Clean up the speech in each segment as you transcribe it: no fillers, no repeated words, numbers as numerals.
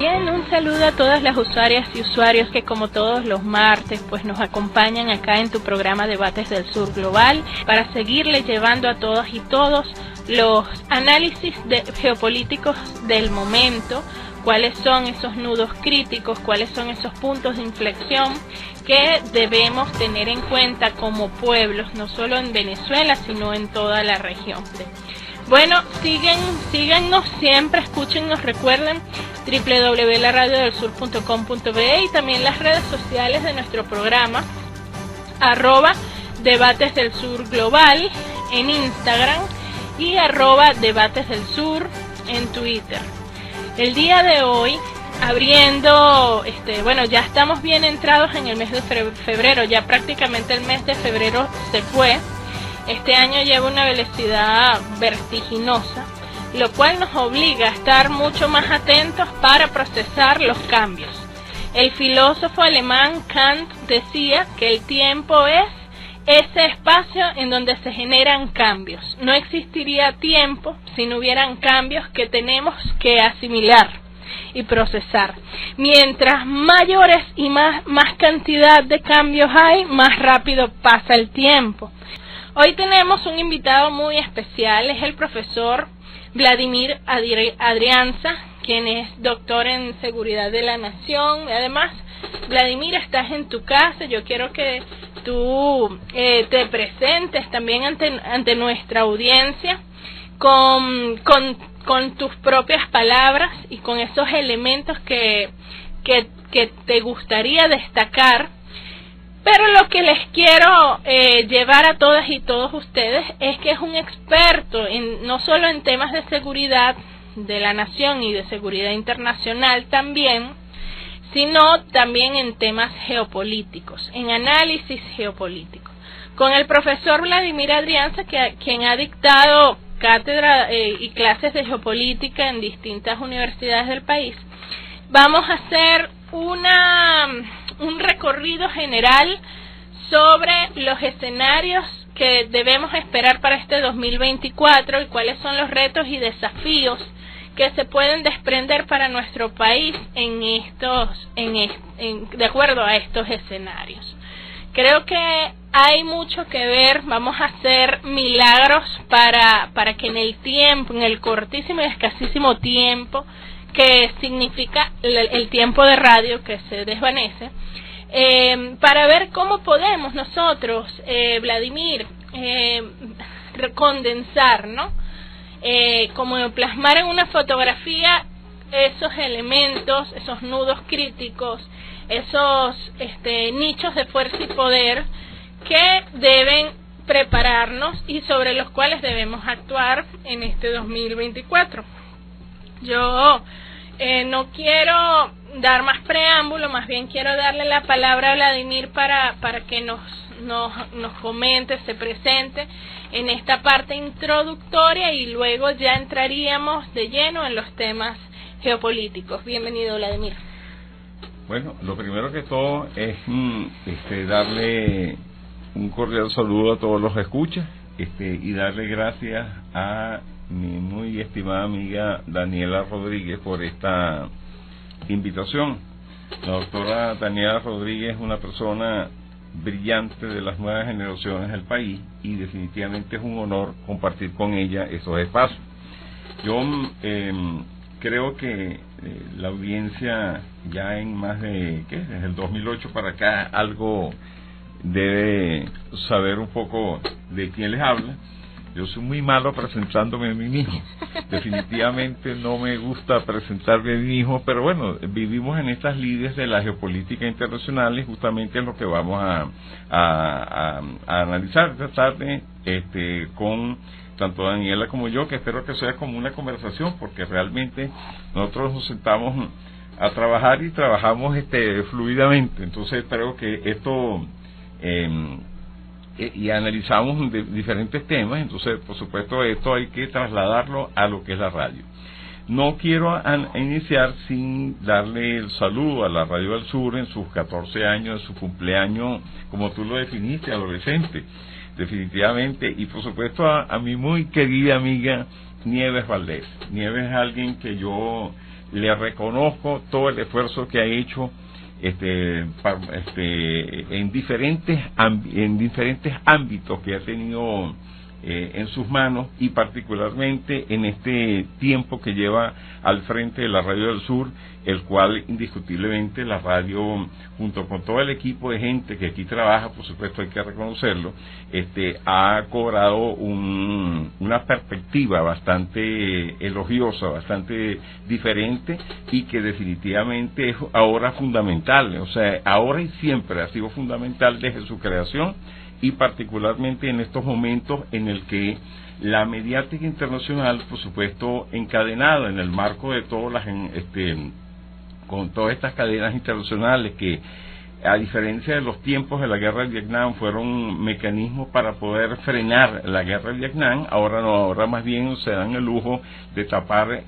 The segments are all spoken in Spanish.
Bien, un saludo a todas las usuarias y usuarios que como todos los martes pues nos acompañan acá en tu programa Debates del Sur Global para seguirle llevando a todas y todos los análisis geopolíticos del momento, cuáles son esos nudos críticos, cuáles son esos puntos de inflexión que debemos tener en cuenta como pueblos, no solo en Venezuela, sino en toda la región. Bueno, síguenos siempre, escúchennos, recuerden www.laradiodelsur.com.be y también las redes sociales de nuestro programa, @Debates del Sur Global en Instagram y @Debates del Sur en Twitter. El día de hoy, abriendo, ya estamos bien entrados en el mes de febrero, ya prácticamente el mes de febrero se fue. Este año lleva una velocidad vertiginosa, lo cual nos obliga a estar mucho más atentos para procesar los cambios. El filósofo alemán Kant decía que el tiempo es ese espacio en donde se generan cambios. No existiría tiempo si no hubieran cambios que tenemos que asimilar y procesar. Mientras mayores y más cantidad de cambios hay, más rápido pasa el tiempo. Hoy tenemos un invitado muy especial, es el profesor Vladimir Adrianza, quien es doctor en Seguridad de la Nación. Además, Vladimir, estás en tu casa, yo quiero que tú te presentes también ante nuestra audiencia con tus propias palabras y con esos elementos que te gustaría destacar. Pero lo que les quiero llevar a todas y todos ustedes es que es un experto no solo en temas de seguridad de la nación y de seguridad internacional también, sino también en temas geopolíticos, en análisis geopolítico. Con el profesor Vladimir Adrianza, quien ha dictado cátedra y clases de geopolítica en distintas universidades del país, vamos a hacer un recorrido general sobre los escenarios que debemos esperar para este 2024 y cuáles son los retos y desafíos que se pueden desprender para nuestro país de acuerdo a estos escenarios. Creo que hay mucho que ver, vamos a hacer milagros para que en el cortísimo y escasísimo tiempo que significa el tiempo de radio que se desvanece, para ver cómo podemos nosotros, Vladimir, condensar, ¿no? Como plasmar en una fotografía esos elementos, esos nudos críticos, esos nichos de fuerza y poder que deben prepararnos y sobre los cuales debemos actuar en este 2024. Yo no quiero dar más preámbulo, más bien quiero darle la palabra a Vladimir para que nos comente, se presente en esta parte introductoria y luego ya entraríamos de lleno en los temas geopolíticos. Bienvenido, Vladimir. Bueno, lo primero que todo es darle un cordial saludo a todos los escuchas y darle gracias a mi muy estimada amiga Daniela Rodríguez por esta invitación. La doctora Daniela Rodríguez es una persona brillante de las nuevas generaciones del país y definitivamente es un honor compartir con ella esos espacios. Yo creo que la audiencia ya en más de, desde el 2008 para acá, algo debe saber un poco de quién les habla. Yo soy muy malo presentándome a mí mismo. Definitivamente no me gusta presentarme a mí mismo, pero bueno, vivimos en estas lides de la geopolítica internacional y justamente es lo que vamos a analizar esta tarde con tanto Daniela como yo, que espero que sea como una conversación, porque realmente nosotros nos sentamos a trabajar y trabajamos fluidamente. Entonces espero que esto y analizamos diferentes temas. Entonces, por supuesto, esto hay que trasladarlo a lo que es la radio. No quiero iniciar sin darle el saludo a la Radio del Sur en sus 14 años, en su cumpleaños, como tú lo definiste, adolescente. definitivamente, y por supuesto a mi muy querida amiga Nieves Valdés. Nieves es alguien que yo le reconozco todo el esfuerzo que ha hecho en diferentes ámbitos que ha tenido en sus manos, y particularmente en este tiempo que lleva al frente de la Radio del Sur, el cual indiscutiblemente la radio, junto con todo el equipo de gente que aquí trabaja, por supuesto hay que reconocerlo, ha cobrado una perspectiva bastante elogiosa, bastante diferente, y que definitivamente es ahora fundamental, o sea, ahora y siempre ha sido fundamental desde su creación, y particularmente en estos momentos en el que la mediática internacional, por supuesto, encadenada en el marco de todas con todas estas cadenas internacionales que, a diferencia de los tiempos de la guerra de Vietnam, fueron mecanismos para poder frenar la guerra de Vietnam, ahora no, ahora más bien se dan el lujo de tapar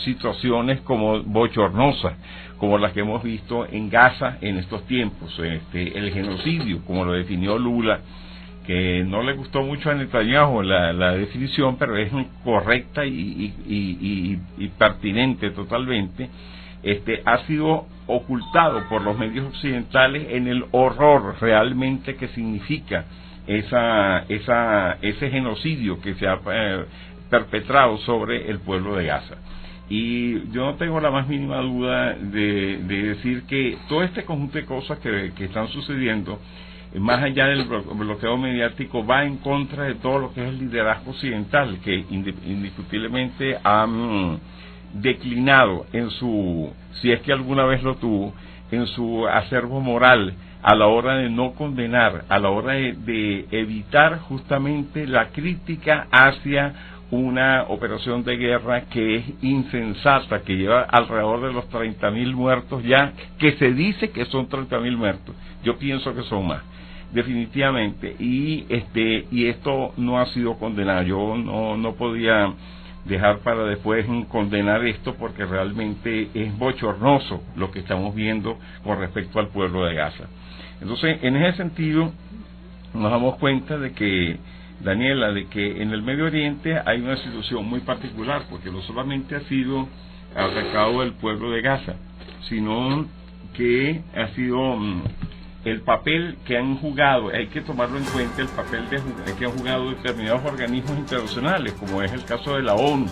situaciones como bochornosas, como las que hemos visto en Gaza en estos tiempos, el genocidio, como lo definió Lula, que no le gustó mucho a Netanyahu la definición, pero es correcta y pertinente totalmente. Ha sido ocultado por los medios occidentales en el horror realmente que significa ese genocidio que se ha perpetrado sobre el pueblo de Gaza. Y yo no tengo la más mínima duda de decir que todo este conjunto de cosas que están sucediendo, más allá del bloqueo mediático, va en contra de todo lo que es el liderazgo occidental, que indiscutiblemente ha declinado si es que alguna vez lo tuvo, en su acervo moral a la hora de no condenar, a la hora de evitar justamente la crítica hacia una operación de guerra que es insensata, que lleva alrededor de los 30.000 muertos ya, que se dice que son 30.000 muertos, yo pienso que son más, definitivamente, y esto no ha sido condenado. Yo no podía dejar para después condenar esto, porque realmente es bochornoso lo que estamos viendo con respecto al pueblo de Gaza. Entonces, en ese sentido, nos damos cuenta de que, Daniela, de que en el Medio Oriente hay una situación muy particular, porque no solamente ha sido atacado el pueblo de Gaza, sino que ha sido el papel que han jugado, hay que tomarlo en cuenta, el papel que han jugado determinados organismos internacionales, como es el caso de la ONU.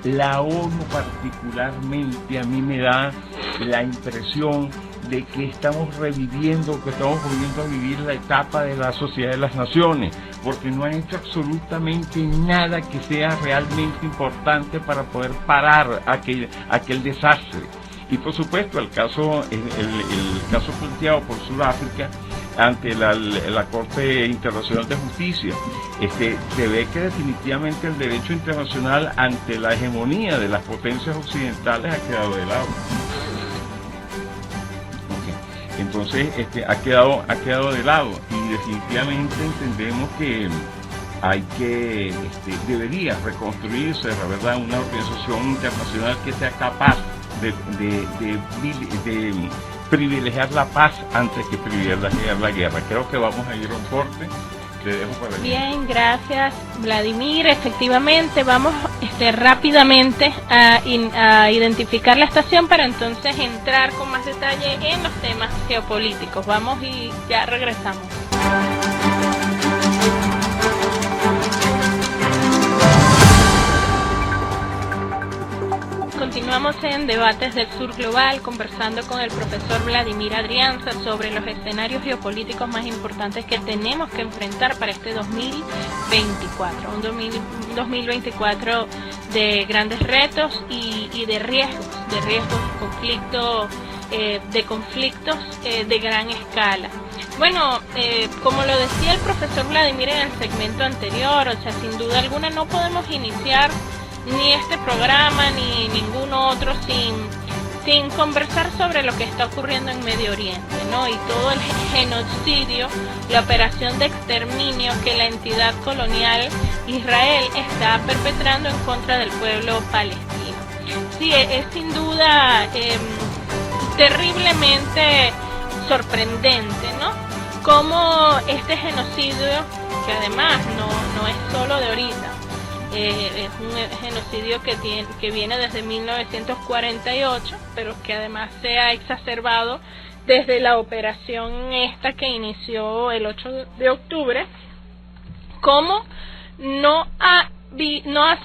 La ONU particularmente a mí me da la impresión de que estamos volviendo a vivir la etapa de la Sociedad de las Naciones, porque no han hecho absolutamente nada que sea realmente importante para poder parar aquel desastre. Y por supuesto el caso planteado por Sudáfrica ante la Corte Internacional de Justicia, se ve que definitivamente el derecho internacional ante la hegemonía de las potencias occidentales ha quedado de lado. Entonces ha quedado de lado, y definitivamente entendemos que debería reconstruirse, la verdad, una organización internacional que sea capaz de privilegiar la paz antes que privilegiar la guerra. Creo que vamos a ir a un corte. Te dejo para allí. Bien, gracias, Vladimir. Efectivamente, vamos rápidamente a identificar la estación para entonces entrar con más detalle en los temas geopolíticos. Vamos y ya regresamos. Continuamos en Debates del Sur Global, conversando con el profesor Vladimir Adrianza sobre los escenarios geopolíticos más importantes que tenemos que enfrentar para este 2024. Un 2024 de grandes retos y de riesgos, conflictos de gran escala. Bueno, como lo decía el profesor Vladimir en el segmento anterior, o sea, sin duda alguna no podemos iniciar ni este programa ni ningún otro sin conversar sobre lo que está ocurriendo en Medio Oriente, ¿no? Y todo el genocidio, la operación de exterminio que la entidad colonial Israel está perpetrando en contra del pueblo palestino. Sí, es sin duda terriblemente sorprendente, ¿no? cómo este genocidio, que además no es solo de ahorita, es un genocidio que viene desde 1948, pero que además se ha exacerbado desde la operación esta que inició el 8 de octubre, cómo no ha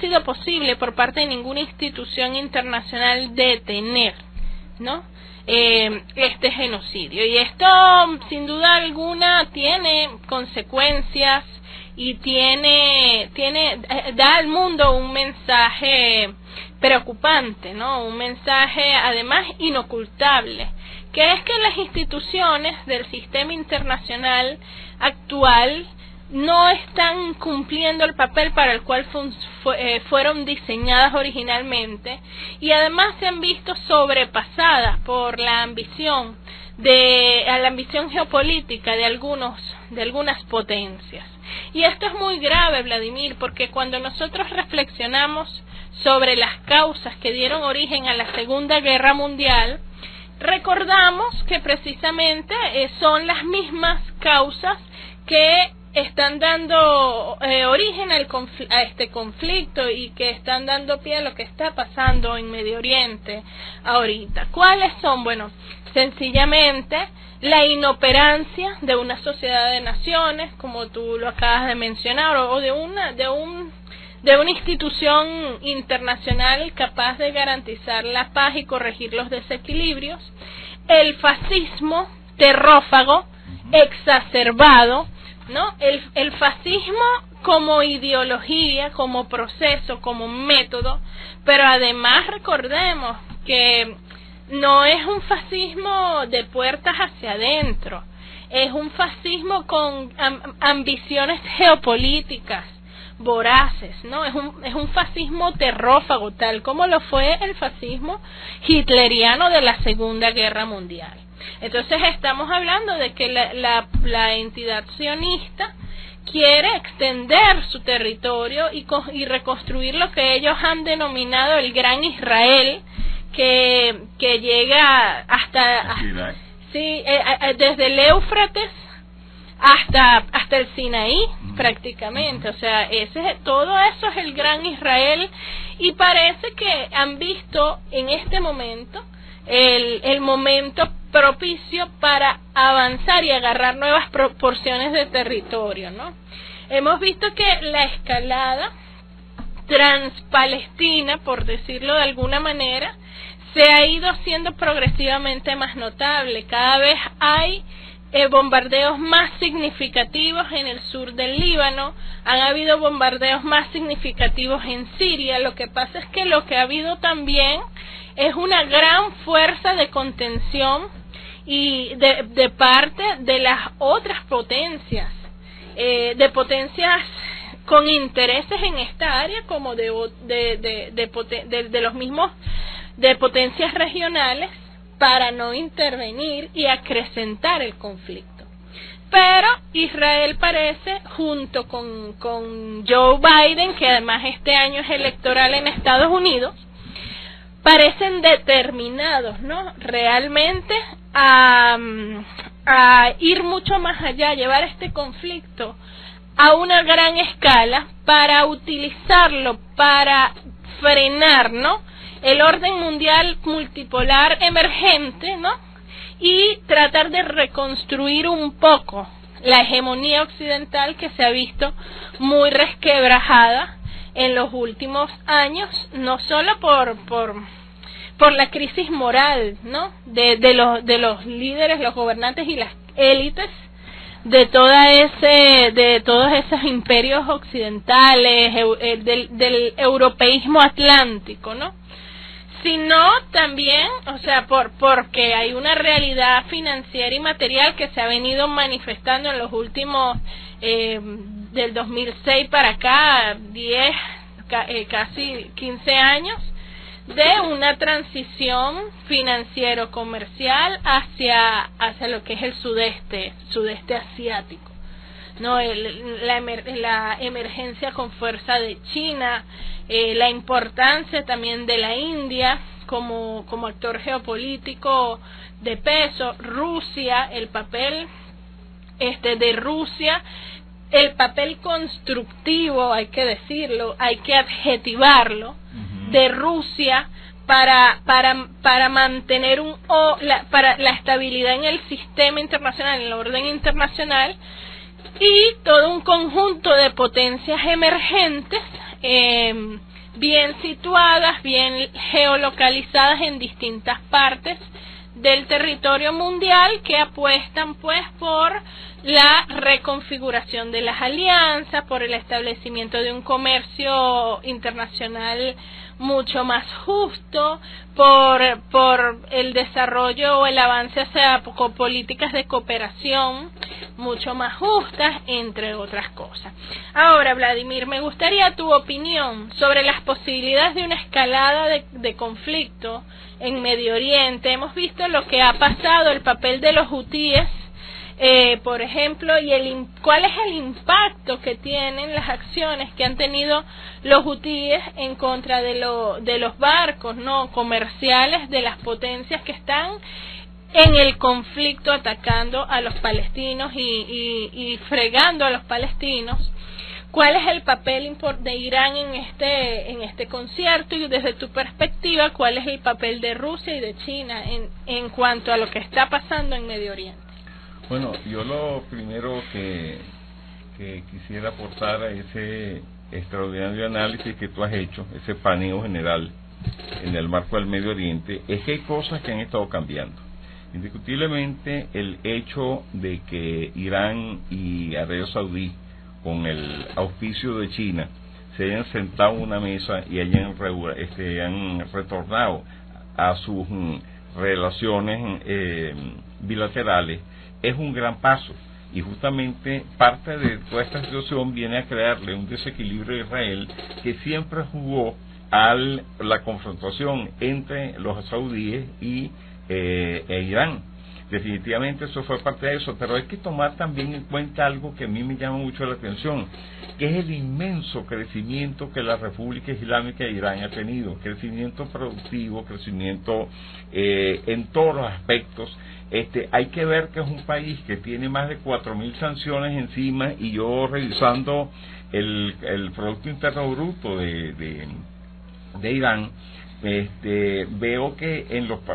sido posible por parte de ninguna institución internacional detener, ¿no?, este genocidio. Y esto sin duda alguna tiene consecuencias y da al mundo un mensaje preocupante, ¿no?, un mensaje además inocultable, que es que las instituciones del sistema internacional actual no están cumpliendo el papel para el cual fueron diseñadas originalmente, y además se han visto sobrepasadas por la ambición geopolítica de algunas potencias. Y esto es muy grave, Vladimir, porque cuando nosotros reflexionamos sobre las causas que dieron origen a la Segunda Guerra Mundial, recordamos que precisamente son las mismas causas que están dando origen a este conflicto y que están dando pie a lo que está pasando en Medio Oriente ahorita. ¿Cuáles son? Bueno, sencillamente la inoperancia de una sociedad de naciones, como tú lo acabas de mencionar, o de una institución internacional capaz de garantizar la paz y corregir los desequilibrios, el fascismo terrófago exacerbado, ¿no? El fascismo como ideología, como proceso, como método, pero además recordemos que no es un fascismo de puertas hacia adentro, es un fascismo con ambiciones geopolíticas voraces, ¿no? Es un fascismo terrófago, tal como lo fue el fascismo hitleriano de la Segunda Guerra Mundial. Entonces estamos hablando de que la entidad sionista quiere extender su territorio y reconstruir lo que ellos han denominado el Gran Israel, que llega hasta desde el Éufrates hasta el Sinaí prácticamente. O sea, todo eso es el Gran Israel, y parece que han visto en este momento el momento propicio para avanzar y agarrar nuevas proporciones de territorio, ¿no? Hemos visto que la escalada transpalestina, por decirlo de alguna manera, se ha ido haciendo progresivamente más notable. Cada vez hay bombardeos más significativos en el sur del Líbano, han habido bombardeos más significativos en Siria. Lo que pasa es que lo que ha habido también es una gran fuerza de contención y de parte de las otras potencias, de potencias con intereses en esta área, como de los mismos de potencias regionales, para no intervenir y acrecentar el conflicto. Pero Israel parece, junto con Joe Biden, que además este año es electoral en Estados Unidos, parecen determinados, ¿no?, realmente a ir mucho más allá, llevar este conflicto a una gran escala para utilizarlo para frenar, ¿no?, el orden mundial multipolar emergente, ¿no?, y tratar de reconstruir un poco la hegemonía occidental, que se ha visto muy resquebrajada en los últimos años, no solo por la crisis moral, ¿no?, de los líderes, los gobernantes y las élites de todos esos imperios occidentales, del europeísmo atlántico, ¿no?, sino también, o sea, porque hay una realidad financiera y material que se ha venido manifestando en los últimos del 2006 para acá, casi 15 años, de una transición financiero-comercial hacia lo que es el sudeste asiático, ¿no? La emergencia con fuerza de China, la importancia también de la India como actor geopolítico de peso, Rusia, el papel de Rusia, el papel constructivo, hay que decirlo, hay que adjetivarlo, de Rusia para mantener para la estabilidad en el sistema internacional, en el orden internacional, y todo un conjunto de potencias emergentes bien situadas, bien geolocalizadas en distintas partes del territorio mundial, que apuestan pues por la reconfiguración de las alianzas, por el establecimiento de un comercio internacional mucho más justo, por el desarrollo o el avance hacia políticas de cooperación mucho más justas, entre otras cosas. Ahora, Vladimir, me gustaría tu opinión sobre las posibilidades de una escalada de conflicto en Medio Oriente. Hemos visto lo que ha pasado, el papel de los hutíes, por ejemplo, y cuál es el impacto que tienen las acciones que han tenido los hutíes en contra de los barcos comerciales de las potencias que están en el conflicto, atacando a los palestinos y fregando a los palestinos. ¿Cuál es el papel de Irán en este concierto? Y desde tu perspectiva, ¿cuál es el papel de Rusia y de China en cuanto a lo que está pasando en Medio Oriente? Bueno, yo lo primero que quisiera aportar a ese extraordinario análisis que tú has hecho, ese paneo general en el marco del Medio Oriente, es que hay cosas que han estado cambiando. Indiscutiblemente el hecho de que Irán y Arabia Saudí, con el auspicio de China, se hayan sentado en una mesa y han retornado a sus relaciones bilaterales, es un gran paso, y justamente parte de toda esta situación viene a crearle un desequilibrio a Israel, que siempre jugó a la confrontación entre los saudíes e Irán. Definitivamente eso fue parte de eso, pero hay que tomar también en cuenta algo que a mí me llama mucho la atención, que es el inmenso crecimiento que la República Islámica de Irán ha tenido, crecimiento productivo, crecimiento en todos los aspectos. Hay que ver que es un país que tiene más de 4.000 sanciones encima, y yo revisando el Producto Interno Bruto de Irán, veo que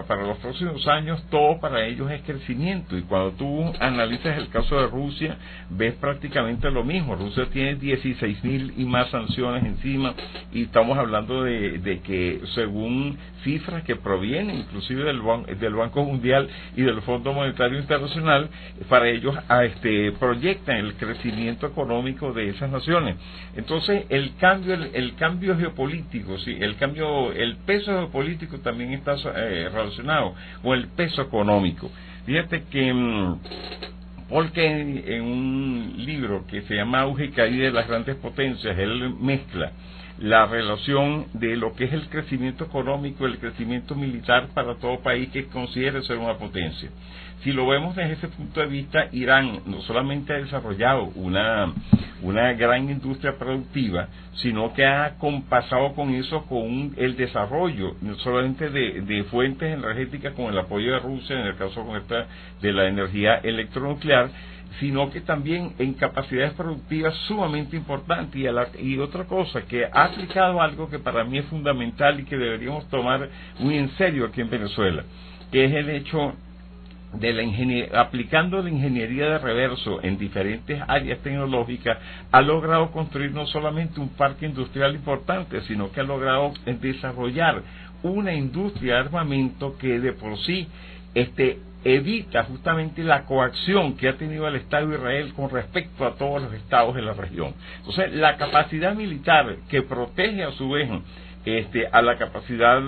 para los próximos años todo para ellos es crecimiento, y cuando tú analizas el caso de Rusia ves prácticamente lo mismo. Rusia tiene 16.000 y más sanciones encima, y estamos hablando de que, según cifras que provienen inclusive del Banco Mundial y del Fondo Monetario Internacional, para ellos proyectan el crecimiento económico de esas naciones. Entonces el cambio geopolítico, sí, el peso geopolítico también está relacionado con el peso económico. Fíjate que porque en un libro que se llama Auge y Caída de las Grandes Potencias, él mezcla la relación de lo que es el crecimiento económico y el crecimiento militar para todo país que considere ser una potencia. Si lo vemos desde ese punto de vista, Irán no solamente ha desarrollado una gran industria productiva, sino que ha compasado con eso con el desarrollo no solamente de fuentes energéticas con el apoyo de Rusia, en el caso de la energía electronuclear, sino que también en capacidades productivas sumamente importantes. Y otra cosa, que ha aplicado algo que para mí es fundamental y que deberíamos tomar muy en serio aquí en Venezuela, que es el hecho de aplicando la ingeniería de reverso en diferentes áreas tecnológicas, ha logrado construir no solamente un parque industrial importante, sino que ha logrado desarrollar una industria de armamento que de por sí evita justamente la coacción que ha tenido el Estado de Israel con respecto a todos los estados de la región. Entonces, la capacidad militar que protege a su vez a la capacidad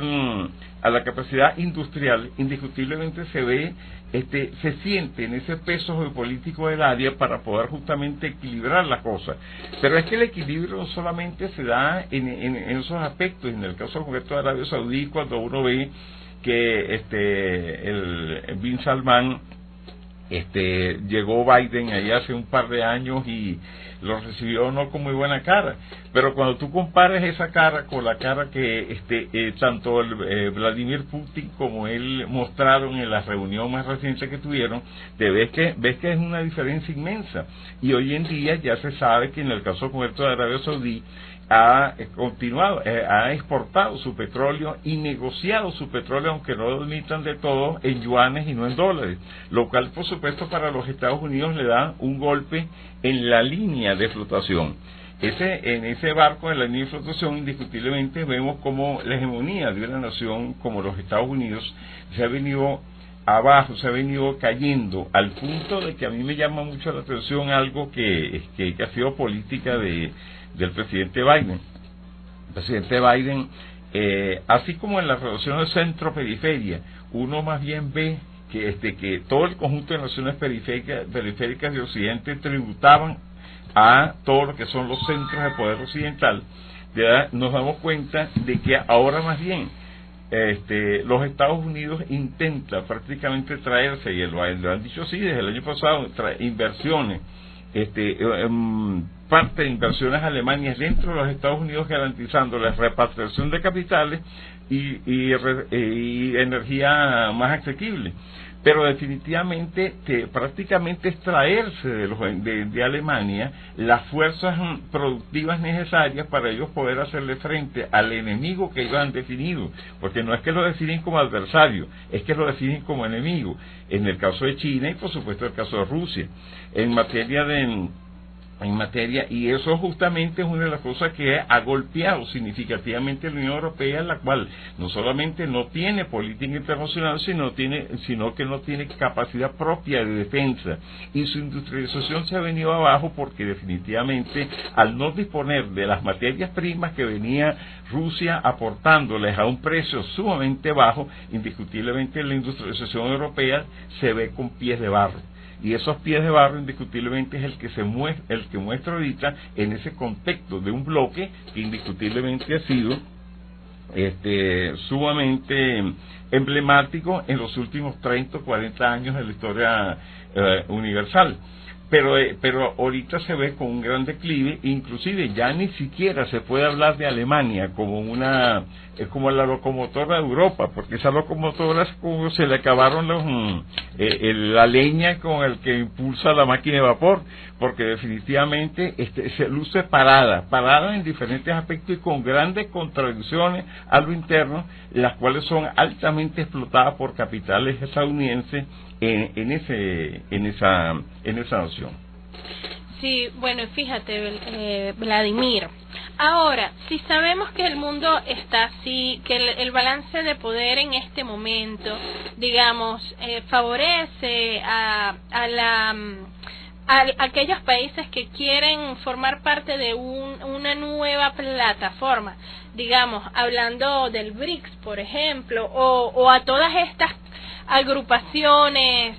industrial, indiscutiblemente se siente en ese peso geopolítico del área para poder justamente equilibrar las cosas. Pero es que el equilibrio no solamente se da en esos aspectos. En el caso concreto de Arabia Saudí, cuando uno ve que el Bin Salman Llegó Biden ahí hace un par de años y lo recibió no con muy buena cara, pero cuando tú compares esa cara con la cara que tanto Vladimir Putin como él mostraron en la reunión más reciente que tuvieron, ves que es una diferencia inmensa. Y hoy en día ya se sabe que en el caso concreto de Arabia Saudí ha continuado, ha exportado su petróleo y negociado su petróleo, aunque no lo admitan de todo, en yuanes y no en dólares, lo cual por supuesto para los Estados Unidos le da un golpe en la línea de flotación. En ese barco de la línea de flotación, indiscutiblemente vemos como la hegemonía de una nación como los Estados Unidos se ha venido abajo, se ha venido cayendo, al punto de que a mí me llama mucho la atención algo que ha sido política del presidente Biden. El presidente Biden, así como en la relación de centro-periferia, uno más bien ve que todo el conjunto de naciones periféricas de Occidente tributaban a todo lo que son los centros de poder occidental. Nos damos cuenta de que ahora más bien los Estados Unidos intenta prácticamente traerse, y lo han dicho así desde el año pasado, inversiones, parte de inversiones alemanas dentro de los Estados Unidos, garantizando la repatriación de capitales y energía más asequible. Pero definitivamente prácticamente extraerse de Alemania las fuerzas productivas necesarias para ellos poder hacerle frente al enemigo que ellos han definido, porque no es que lo definen como adversario, es que lo definen como enemigo, en el caso de China y por supuesto el caso de Rusia, en materia, y eso justamente es una de las cosas que ha golpeado significativamente a la Unión Europea, la cual no solamente no tiene política internacional, sino que no tiene capacidad propia de defensa, y su industrialización se ha venido abajo porque definitivamente al no disponer de las materias primas que venía Rusia aportándoles a un precio sumamente bajo, indiscutiblemente la industrialización europea se ve con pies de barro. Y esos pies de barro indiscutiblemente es el que muestra ahorita en ese contexto de un bloque que indiscutiblemente ha sido sumamente emblemático en los últimos 30 o 40 años de la historia universal. Pero ahorita se ve con un gran declive, inclusive ya ni siquiera se puede hablar de Alemania como como la locomotora de Europa, porque esa locomotora es como se le acabaron la leña con el que impulsa la máquina de vapor, porque definitivamente se luce parada en diferentes aspectos y con grandes contradicciones a lo interno, las cuales son altamente explotadas por capitales estadounidenses en esa nación. Sí, bueno, fíjate, Vladimir, ahora, si sabemos que el mundo está así, que el balance de poder en este momento, digamos, favorece a aquellos países que quieren formar parte de una nueva plataforma, digamos, hablando del BRICS, por ejemplo, o a todas estas agrupaciones,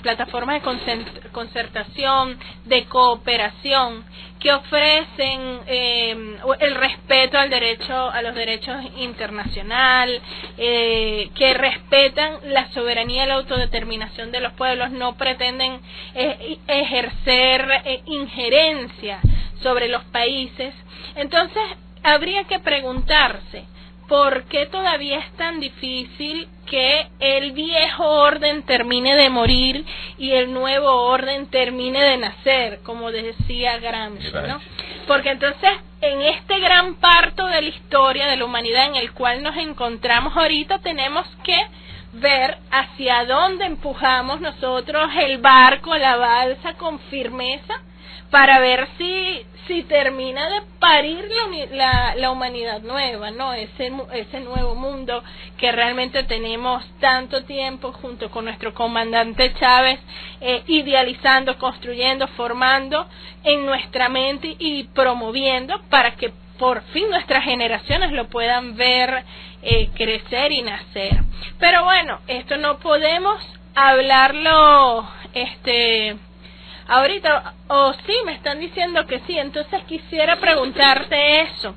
plataformas de concertación, de cooperación, que ofrecen el respeto a los derechos internacional, que respetan la soberanía y la autodeterminación de los pueblos, no pretenden ejercer injerencia sobre los países. Entonces habría que preguntarse, ¿por qué todavía es tan difícil que el viejo orden termine de morir y el nuevo orden termine de nacer, como decía Gramsci, ¿no? Porque entonces, en este gran parto de la historia de la humanidad en el cual nos encontramos ahorita, tenemos que ver hacia dónde empujamos nosotros el barco, la balsa, con firmeza, para ver si termina de parir la humanidad nueva, ¿no? Ese nuevo mundo que realmente tenemos tanto tiempo junto con nuestro comandante Chávez idealizando, construyendo, formando en nuestra mente y promoviendo para que por fin nuestras generaciones lo puedan ver crecer y nacer. Pero bueno, esto no podemos hablarlo ahorita, sí, me están diciendo que sí. Entonces quisiera preguntarte eso.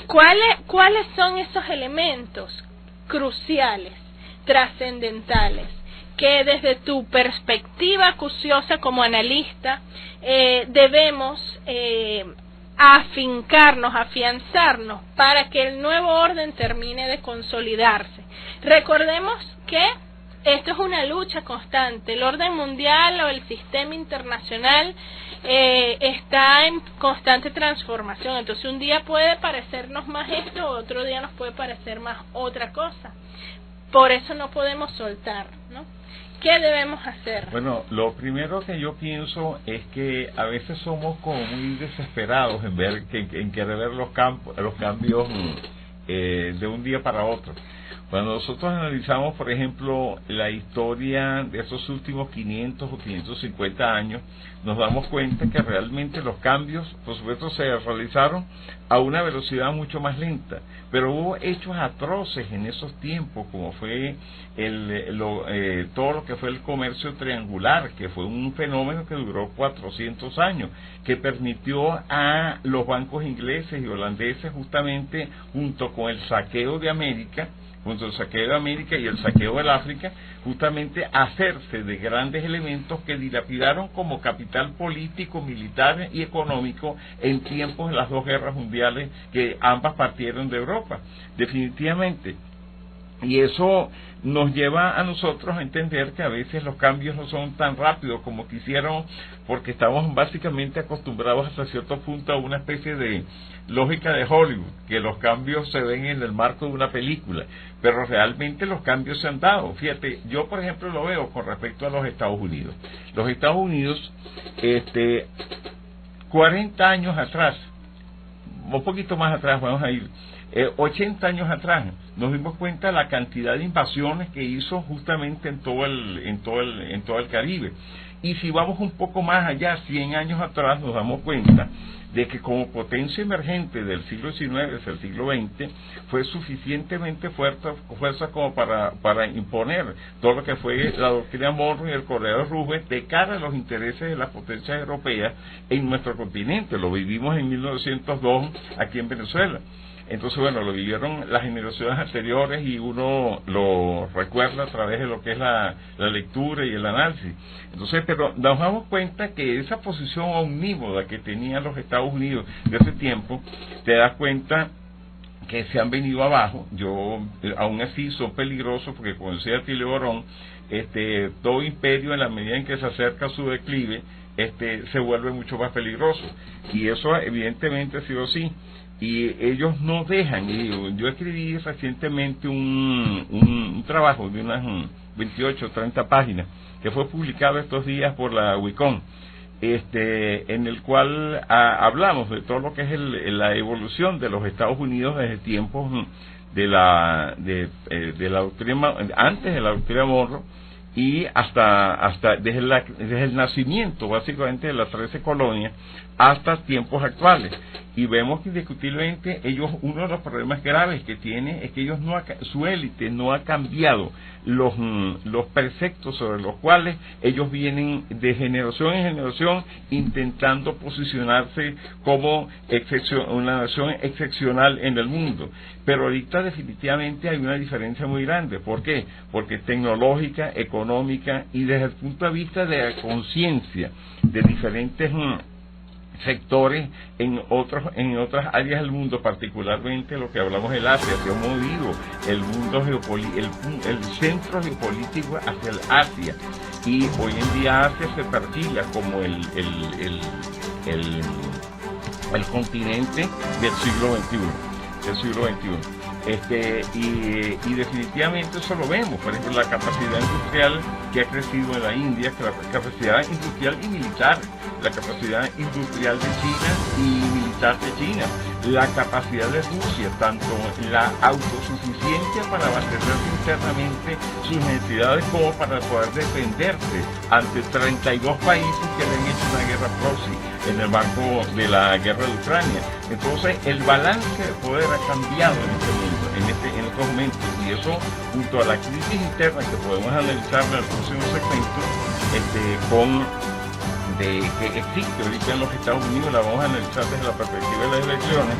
¿Cuáles son esos elementos cruciales, trascendentales, que desde tu perspectiva acuciosa como analista debemos afianzarnos para que el nuevo orden termine de consolidarse. Recordemos que esto es una lucha constante. El orden mundial o el sistema internacional está en constante transformación. Entonces un día puede parecernos más esto, otro día nos puede parecer más otra cosa. Por eso no podemos soltar, ¿no? ¿Qué debemos hacer? Bueno, lo primero que yo pienso es que a veces somos como muy desesperados en querer ver los cambios de un día para otro. Cuando nosotros analizamos, por ejemplo, la historia de esos últimos 500 o 550 años, nos damos cuenta que realmente los cambios, por supuesto, se realizaron a una velocidad mucho más lenta, pero hubo hechos atroces en esos tiempos, como fue todo lo que fue el comercio triangular, que fue un fenómeno que duró 400 años, que permitió a los bancos ingleses y holandeses, justamente junto con el saqueo de América, junto al saqueo de América y el saqueo del África, justamente hacerse de grandes elementos que dilapidaron como capital político, militar y económico en tiempos de las dos guerras mundiales que ambas partieron de Europa, definitivamente. Y eso nos lleva a nosotros a entender que a veces los cambios no son tan rápidos como quisieron, porque estamos básicamente acostumbrados hasta cierto punto a una especie de lógica de Hollywood, que los cambios se ven en el marco de una película, pero realmente los cambios se han dado. Fíjate, yo por ejemplo lo veo con respecto a los Estados Unidos. Los Estados Unidos, 40 años atrás, un poquito más atrás, vamos a ir, 80 años atrás, nos dimos cuenta de la cantidad de invasiones que hizo justamente en todo el Caribe. Y si vamos un poco más allá, 100 años atrás, nos damos cuenta de que como potencia emergente del siglo XIX hacia el siglo XX fue suficientemente fuerza como para imponer todo lo que fue la doctrina Monroe y el Corredor Roosevelt de cara a los intereses de las potencias europeas en nuestro continente. Lo vivimos en 1902 aquí en Venezuela. Entonces, bueno, lo vivieron las generaciones anteriores y uno lo recuerda a través de lo que es la lectura y el análisis. Entonces, pero nos damos cuenta que esa posición omnímoda que tenían los Estados Unidos de ese tiempo, te das cuenta que se han venido abajo. Aún así son peligrosos porque, como decía Atilio Borón, todo imperio en la medida en que se acerca a su declive, se vuelve mucho más peligroso. Y eso evidentemente ha sido así. Y ellos no dejan. Y yo escribí recientemente un trabajo de unas 28 o 30 páginas que fue publicado estos días por la Wicom, en el cual hablamos de todo lo que es la evolución de los Estados Unidos desde tiempos de la doctrina, antes de la doctrina Monroe, y hasta desde el nacimiento básicamente de las 13 colonias hasta tiempos actuales. Y vemos que indiscutiblemente uno de los problemas graves que tiene es que su élite no ha cambiado los preceptos sobre los cuales ellos vienen de generación en generación intentando posicionarse como una nación excepcional en el mundo. Pero ahorita definitivamente hay una diferencia muy grande. ¿Por qué? Porque tecnológica, económica y desde el punto de vista de la conciencia de diferentes sectores en otras áreas del mundo, particularmente lo que hablamos del Asia, se ha movido el mundo el centro geopolítico hacia el Asia, y hoy en día Asia se perfila como el continente del siglo XXI. Y definitivamente eso lo vemos. Por ejemplo, la capacidad industrial que ha crecido en la India, la capacidad industrial y militar, la capacidad industrial de China y militar de China, la capacidad de Rusia, tanto la autosuficiencia para abastecerse internamente sus necesidades como para poder defenderse ante 32 países que le han hecho una guerra proxy en el marco de la guerra de Ucrania. Entonces el balance de poder ha cambiado en este mundo, en estos momentos, y eso junto a la crisis interna que podemos analizar en el próximo segmento, que existe ahorita en los Estados Unidos, la vamos a analizar desde la perspectiva de las elecciones.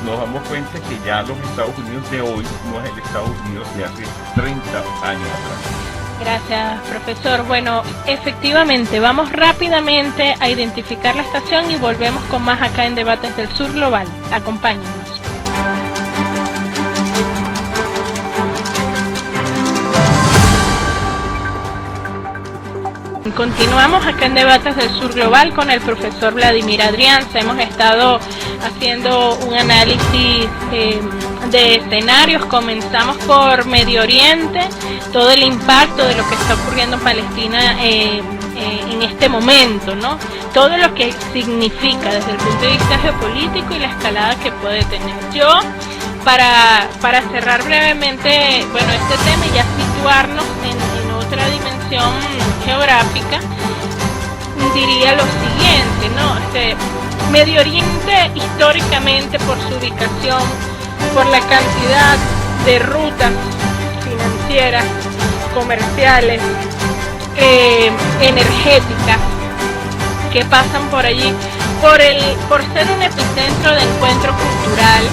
Nos damos cuenta que ya los Estados Unidos de hoy no es el Estados Unidos de hace 30 años atrás. Gracias, profesor. Bueno, efectivamente, vamos rápidamente a identificar la estación y volvemos con más acá en Debates del Sur Global. Acompáñenos. Continuamos acá en Debates del Sur Global con el profesor Vladimir Adrianza. Hemos estado haciendo un análisis de escenarios. Comenzamos por Medio Oriente, todo el impacto de lo que está ocurriendo en Palestina en este momento, ¿no? Todo lo que significa desde el punto de vista geopolítico y la escalada que puede tener. Yo, para cerrar brevemente, bueno, este tema y ya situarnos en otra dimensión geográfica, diría lo siguiente, ¿no? Medio Oriente, históricamente, por su ubicación, por la cantidad de rutas financieras, comerciales, energéticas que pasan por allí, por ser un epicentro de encuentro cultural,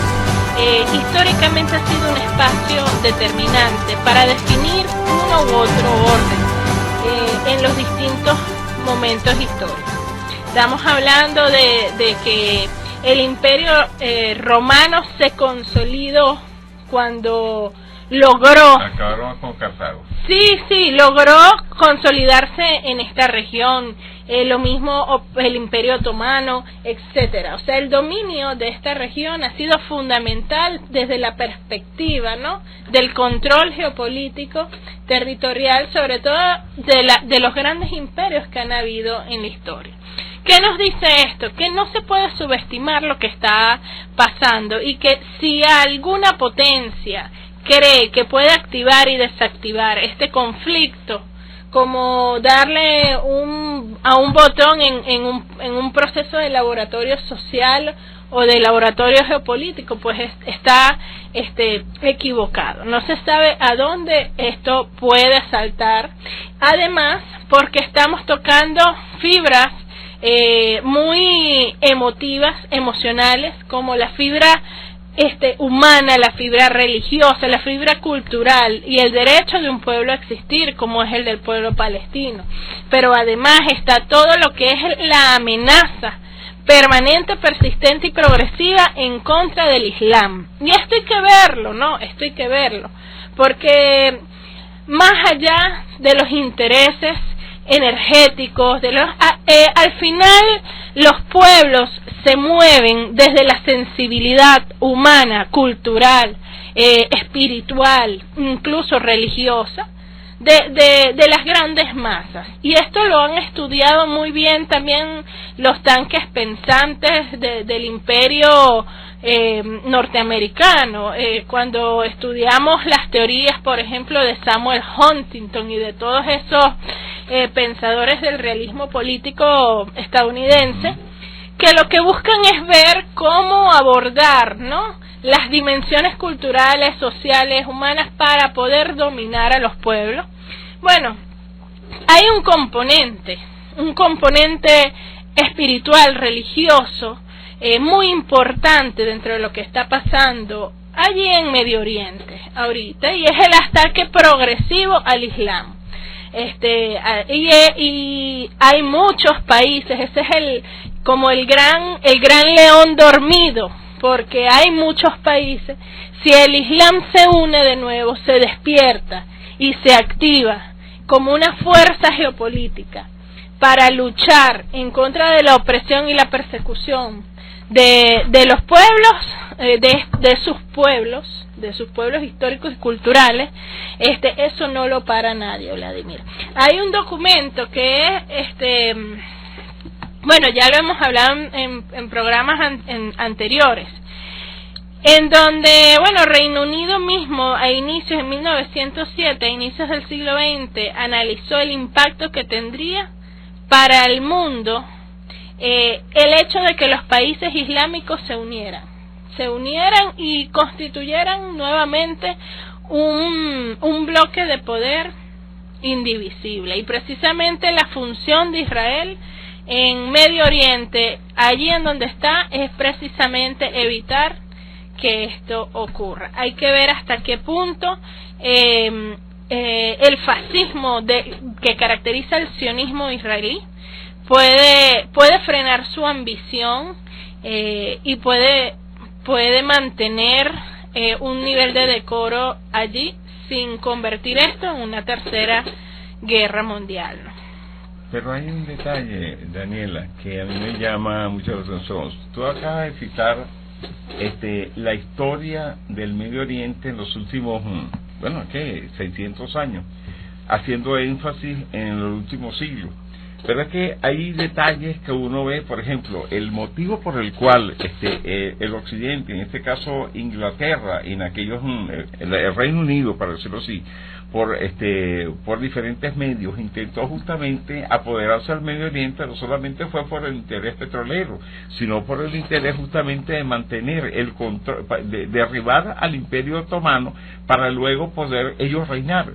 históricamente ha sido un espacio determinante para definir uno u otro orden en los distintos momentos históricos. Estamos hablando de que el Imperio Romano se consolidó cuando logró... Acabaron con Cartago. Sí, logró consolidarse en esta región, lo mismo el Imperio Otomano, etcétera. O sea, el dominio de esta región ha sido fundamental desde la perspectiva, ¿no?, del control geopolítico, territorial, sobre todo de los grandes imperios que han habido en la historia. ¿Qué nos dice esto? Que no se puede subestimar lo que está pasando y que si alguna potencia cree que puede activar y desactivar este conflicto, como darle a un botón en un proceso de laboratorio social o de laboratorio geopolítico, pues está equivocado. No se sabe a dónde esto puede saltar. Además, porque estamos tocando fibras muy emotivas, emocionales, como la fibra humana, la fibra religiosa, la fibra cultural y el derecho de un pueblo a existir, como es el del pueblo palestino. Pero además está todo lo que es la amenaza permanente, persistente y progresiva en contra del Islam. Y esto hay que verlo, ¿no? Esto hay que verlo, porque más allá de los intereses energéticos, al final los pueblos se mueven desde la sensibilidad humana, cultural, espiritual, incluso religiosa, de las grandes masas. Y esto lo han estudiado muy bien también los tanques pensantes del imperio norteamericano. Cuando estudiamos las teorías, por ejemplo, de Samuel Huntington y de todos esos pensadores del realismo político estadounidense, que lo que buscan es ver cómo abordar, ¿no?, las dimensiones culturales, sociales, humanas para poder dominar a los pueblos. Bueno, hay un componente espiritual, religioso, muy importante dentro de lo que está pasando allí en Medio Oriente ahorita, y es el ataque progresivo al Islam. Y hay muchos países, ese es como el gran león dormido, porque hay muchos países. Si el Islam se une de nuevo, se despierta y se activa como una fuerza geopolítica para luchar en contra de la opresión y la persecución de los pueblos, de sus pueblos históricos y culturales, eso no lo para nadie, Vladimir. Hay un documento que es, bueno, ya lo hemos hablado en programas anteriores, en donde, bueno, Reino Unido mismo en 1907, a inicios del siglo XX, analizó el impacto que tendría para el mundo el hecho de que los países islámicos se unieran y constituyeran nuevamente un bloque de poder indivisible. Y precisamente la función de Israel en Medio Oriente, allí en donde está, es precisamente evitar que esto ocurra. Hay que ver hasta qué punto el fascismo que caracteriza el sionismo israelí puede frenar su ambición y puede mantener un nivel de decoro allí sin convertir esto en una tercera guerra mundial, ¿no? Pero hay un detalle, Daniela, que a mí me llama mucho la atención. Tú acabas de citar la historia del Medio Oriente en los últimos, 600 años, haciendo énfasis en el último siglo. Pero es que hay detalles que uno ve, por ejemplo, el motivo por el cual el Occidente, en este caso Inglaterra, y en aquellos el Reino Unido, para decirlo así, por diferentes medios intentó justamente apoderarse al Medio Oriente, no solamente fue por el interés petrolero, sino por el interés justamente de mantener el control, de derribar al Imperio Otomano para luego poder ellos reinar.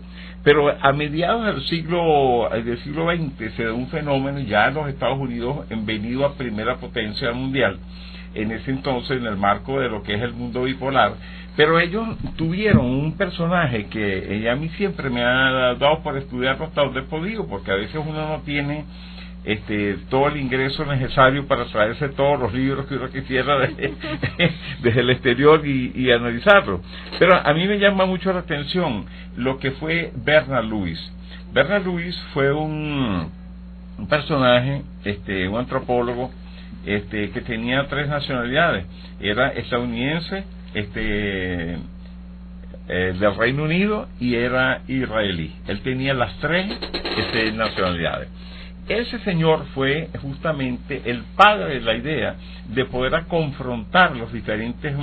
Pero a mediados del siglo XX se da un fenómeno ya en los Estados Unidos en venido a primera potencia mundial, en ese entonces en el marco de lo que es el mundo bipolar, pero ellos tuvieron un personaje que a mí siempre me ha dado por estudiarlo hasta donde he podido, porque a veces uno no tiene todo el ingreso necesario para traerse todos los libros que uno quisiera desde el exterior y analizarlo. Pero a mí me llama mucho la atención lo que fue Bernard Lewis. Bernard Lewis fue un personaje, un antropólogo, que tenía 3 nacionalidades. Era estadounidense, del Reino Unido, y era israelí. Él tenía las 3 nacionalidades. Ese señor fue justamente el padre de la idea de poder confrontar las diferentes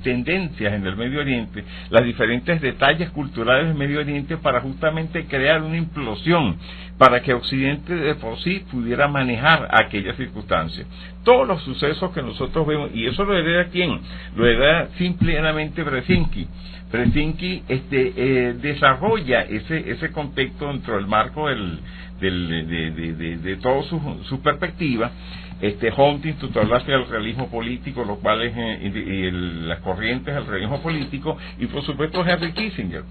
tendencias en el Medio Oriente, los diferentes detalles culturales del Medio Oriente, para justamente crear una implosión, para que Occidente de por sí pudiera manejar aquellas circunstancias. Todos los sucesos que nosotros vemos, y eso lo hereda ¿quién? Lo hereda simplemente Brzezinski. Brzezinski desarrolla ese contexto dentro del marco de toda su perspectiva. Huntington, tú hablaste del realismo político, lo cual es las corrientes del realismo político, y por supuesto Henry Kissinger,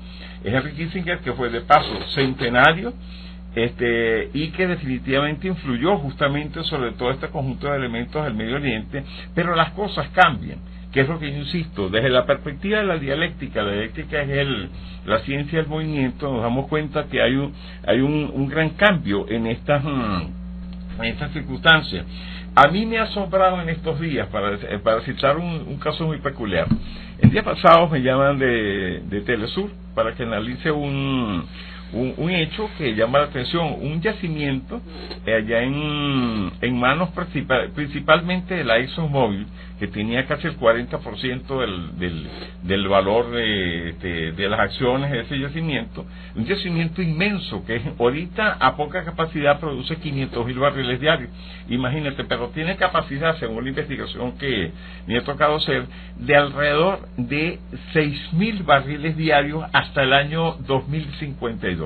que fue de paso centenario, y que definitivamente influyó justamente sobre todo este conjunto de elementos del Medio Oriente. Pero las cosas cambian, que es lo que yo insisto, desde la perspectiva de la dialéctica es la ciencia del movimiento. Nos damos cuenta que hay un gran cambio en estas circunstancias. A mí me ha asombrado en estos días, para citar un caso muy peculiar. El día pasado me llaman de Telesur para que analice un hecho que llama la atención, un yacimiento allá en manos principalmente de la ExxonMobil, que tenía casi el 40% del valor de las acciones de ese yacimiento, un yacimiento inmenso que ahorita a poca capacidad produce 500,000 barriles diarios, imagínate, pero tiene capacidad, según la investigación que me ha tocado hacer, de alrededor de 6,000 barriles diarios hasta el año 2052.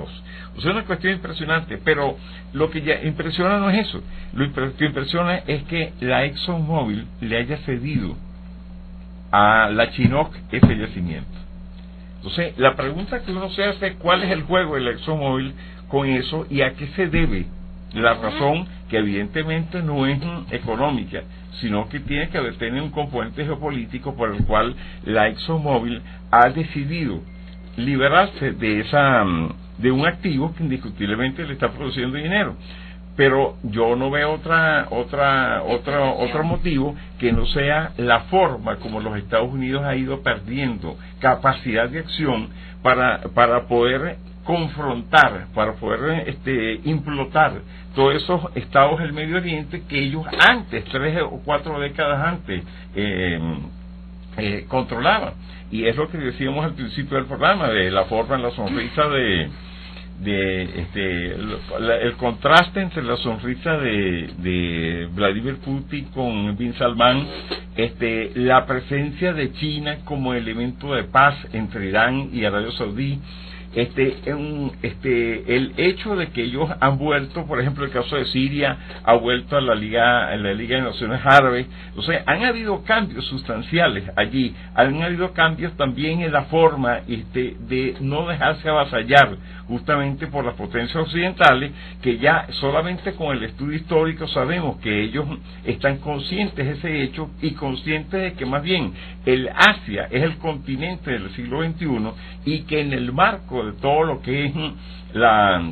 O sea, una cuestión impresionante. Pero lo que ya impresiona no es eso. Lo que impresiona es que la ExxonMobil le haya cedido a la Chinook ese yacimiento. Entonces, la pregunta que uno se hace es cuál es el juego de la ExxonMobil con eso y a qué se debe. La razón, que evidentemente no es económica, sino que tiene que tener un componente geopolítico por el cual la ExxonMobil ha decidido liberarse de un activo que indiscutiblemente le está produciendo dinero. Pero yo no veo otro motivo que no sea la forma como los Estados Unidos ha ido perdiendo capacidad de acción para poder confrontar, para poder implotar todos esos estados del Medio Oriente que ellos antes, 3 o 4 décadas antes, controlaban. Y es lo que decíamos al principio del programa, de la forma, la sonrisa el contraste entre la sonrisa de Vladimir Putin con Bin Salman, la presencia de China como elemento de paz entre Irán y Arabia Saudí, el hecho de que ellos han vuelto, por ejemplo, el caso de Siria ha vuelto a la Liga de Naciones Árabes. Entonces, han habido cambios sustanciales allí, han habido cambios también en la forma de no dejarse avasallar justamente por las potencias occidentales, que ya solamente con el estudio histórico sabemos que ellos están conscientes de ese hecho y conscientes de que más bien el Asia es el continente del siglo XXI y que en el marco de todo lo que es la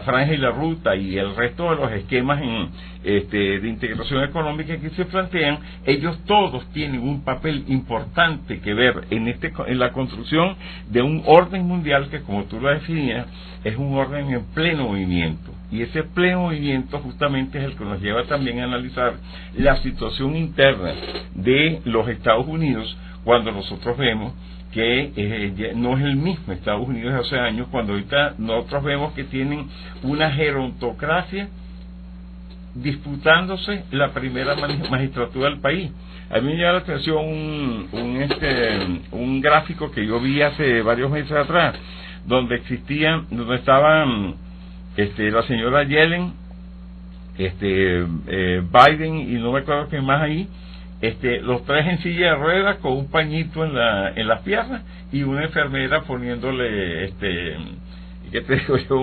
franja y la ruta y el resto de los esquemas de integración económica que se plantean, ellos todos tienen un papel importante que ver en la construcción de un orden mundial que, como tú lo definías, es un orden en pleno movimiento. Y ese pleno movimiento justamente es el que nos lleva también a analizar la situación interna de los Estados Unidos, cuando nosotros vemos que no es el mismo Estados Unidos de hace años, cuando ahorita nosotros vemos que tienen una gerontocracia disputándose la primera magistratura del país. A mí me llama la atención un gráfico que yo vi hace varios meses atrás, donde estaban la señora Yellen, Biden y no me acuerdo quién más ahí, los tres en silla de ruedas con un pañito en las piernas y una enfermera poniéndole ¿qué te digo yo?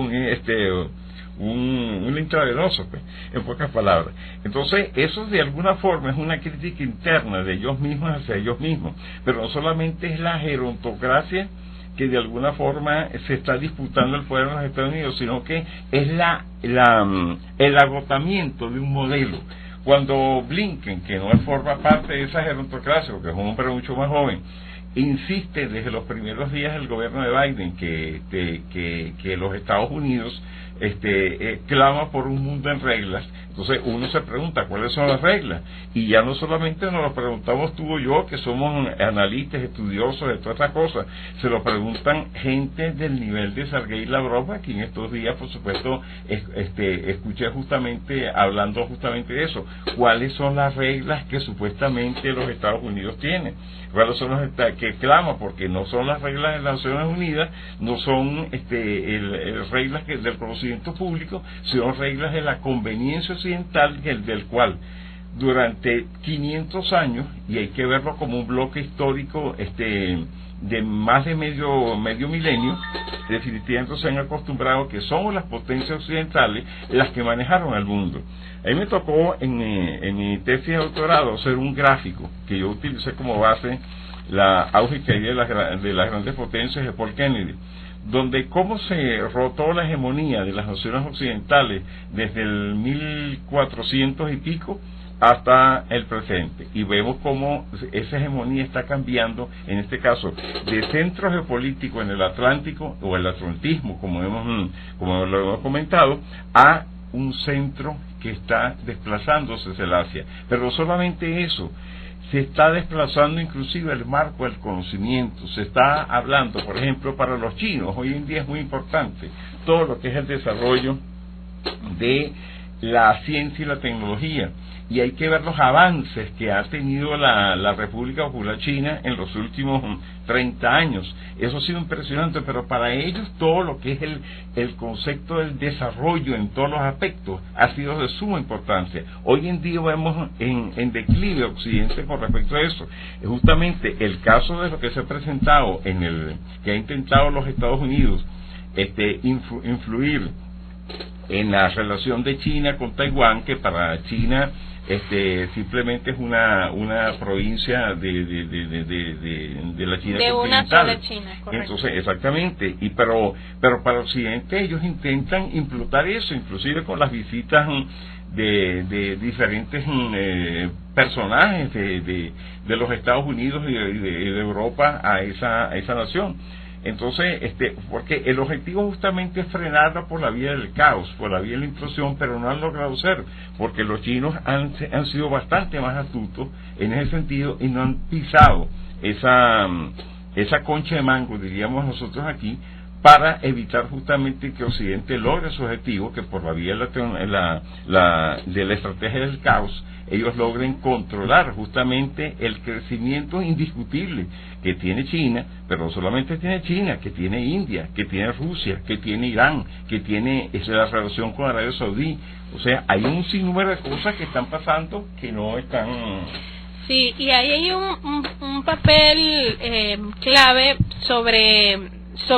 un intravenoso, pues, en pocas palabras. Entonces, eso de alguna forma es una crítica interna de ellos mismos hacia ellos mismos, pero no solamente es la gerontocracia que de alguna forma se está disputando el poder en los Estados Unidos, sino que es el agotamiento de un modelo. Cuando Blinken, que no forma parte de esa gerontocracia, porque es un hombre mucho más joven, insiste desde los primeros días del gobierno de Biden que los Estados Unidos clama por un mundo en reglas. Entonces uno se pregunta cuáles son las reglas, y ya no solamente nos lo preguntamos tú o yo, que somos analistas, estudiosos de todas estas cosas, se lo preguntan gente del nivel de Sergei Lavrov, que en estos días, por supuesto, escuché justamente hablando justamente de eso. ¿Cuáles son las reglas que supuestamente los Estados Unidos tienen? ¿Cuáles son las que clama? Porque no son las reglas de las Naciones Unidas, no son reglas del conocimiento público, sino reglas de la conveniencia occidental, del cual durante 500 años, y hay que verlo como un bloque histórico de más de medio milenio, definitivamente se han acostumbrado que somos las potencias occidentales las que manejaron al mundo. A mí me tocó en mi tesis de doctorado hacer un gráfico que yo utilicé como base la auge y caída de las grandes potencias de Paul Kennedy, donde cómo se rotó la hegemonía de las naciones occidentales desde el 1400 y pico hasta el presente, y vemos cómo esa hegemonía está cambiando, en este caso, de centro geopolítico en el Atlántico, o el atlantismo, como lo hemos comentado, a un centro que está desplazándose hacia el Asia. Pero no solamente eso, se está desplazando inclusive el marco del conocimiento. Se está hablando, por ejemplo, para los chinos, hoy en día es muy importante todo lo que es el desarrollo de la ciencia y la tecnología, y hay que ver los avances que ha tenido la República Popular China en los últimos 30 años. Eso ha sido impresionante, pero para ellos todo lo que es el concepto del desarrollo en todos los aspectos ha sido de suma importancia. Hoy en día vemos en declive Occidente con respecto a eso. Es justamente el caso de lo que se ha presentado que ha intentado los Estados Unidos influir en la relación de China con Taiwán, que para China simplemente es una provincia de la China de continental. una sola China, correcto. Entonces, exactamente, pero para Occidente ellos intentan implantar eso, inclusive con las visitas de diferentes personajes de los Estados Unidos y de Europa a esa nación. Entonces, porque el objetivo justamente es frenarla por la vía del caos, por la vía de la implosión, pero no han logrado ser, porque los chinos han sido bastante más astutos en ese sentido y no han pisado esa concha de mango, diríamos nosotros aquí, para evitar justamente que Occidente logre su objetivo, que por la vía de la estrategia del caos, ellos logren controlar justamente el crecimiento indiscutible que tiene China, pero no solamente tiene China, que tiene India, que tiene Rusia, que tiene Irán, que tiene la relación con Arabia Saudí. O sea, hay un sinnúmero de cosas que están pasando que no están... Sí, y ahí hay un papel clave sobre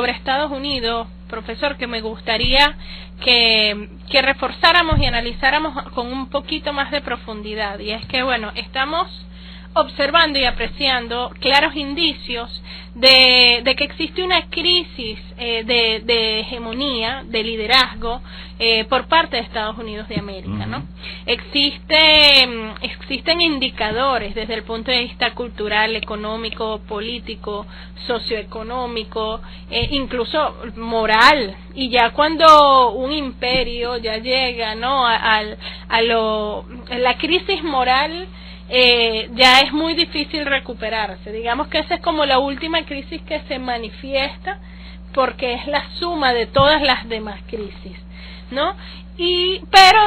Estados Unidos, profesor, que me gustaría que reforzáramos y analizáramos con un poquito más de profundidad. Y es que, bueno, estamos observando y apreciando claros indicios de que existe una crisis de hegemonía, de liderazgo por parte de Estados Unidos de América, ¿no? Existen indicadores desde el punto de vista cultural, económico, político, socioeconómico, incluso moral. Y ya cuando un imperio ya llega, ¿no?, la crisis moral, ya es muy difícil recuperarse. Digamos que esa es como la última crisis que se manifiesta, porque es la suma de todas las demás crisis, ¿no? Pero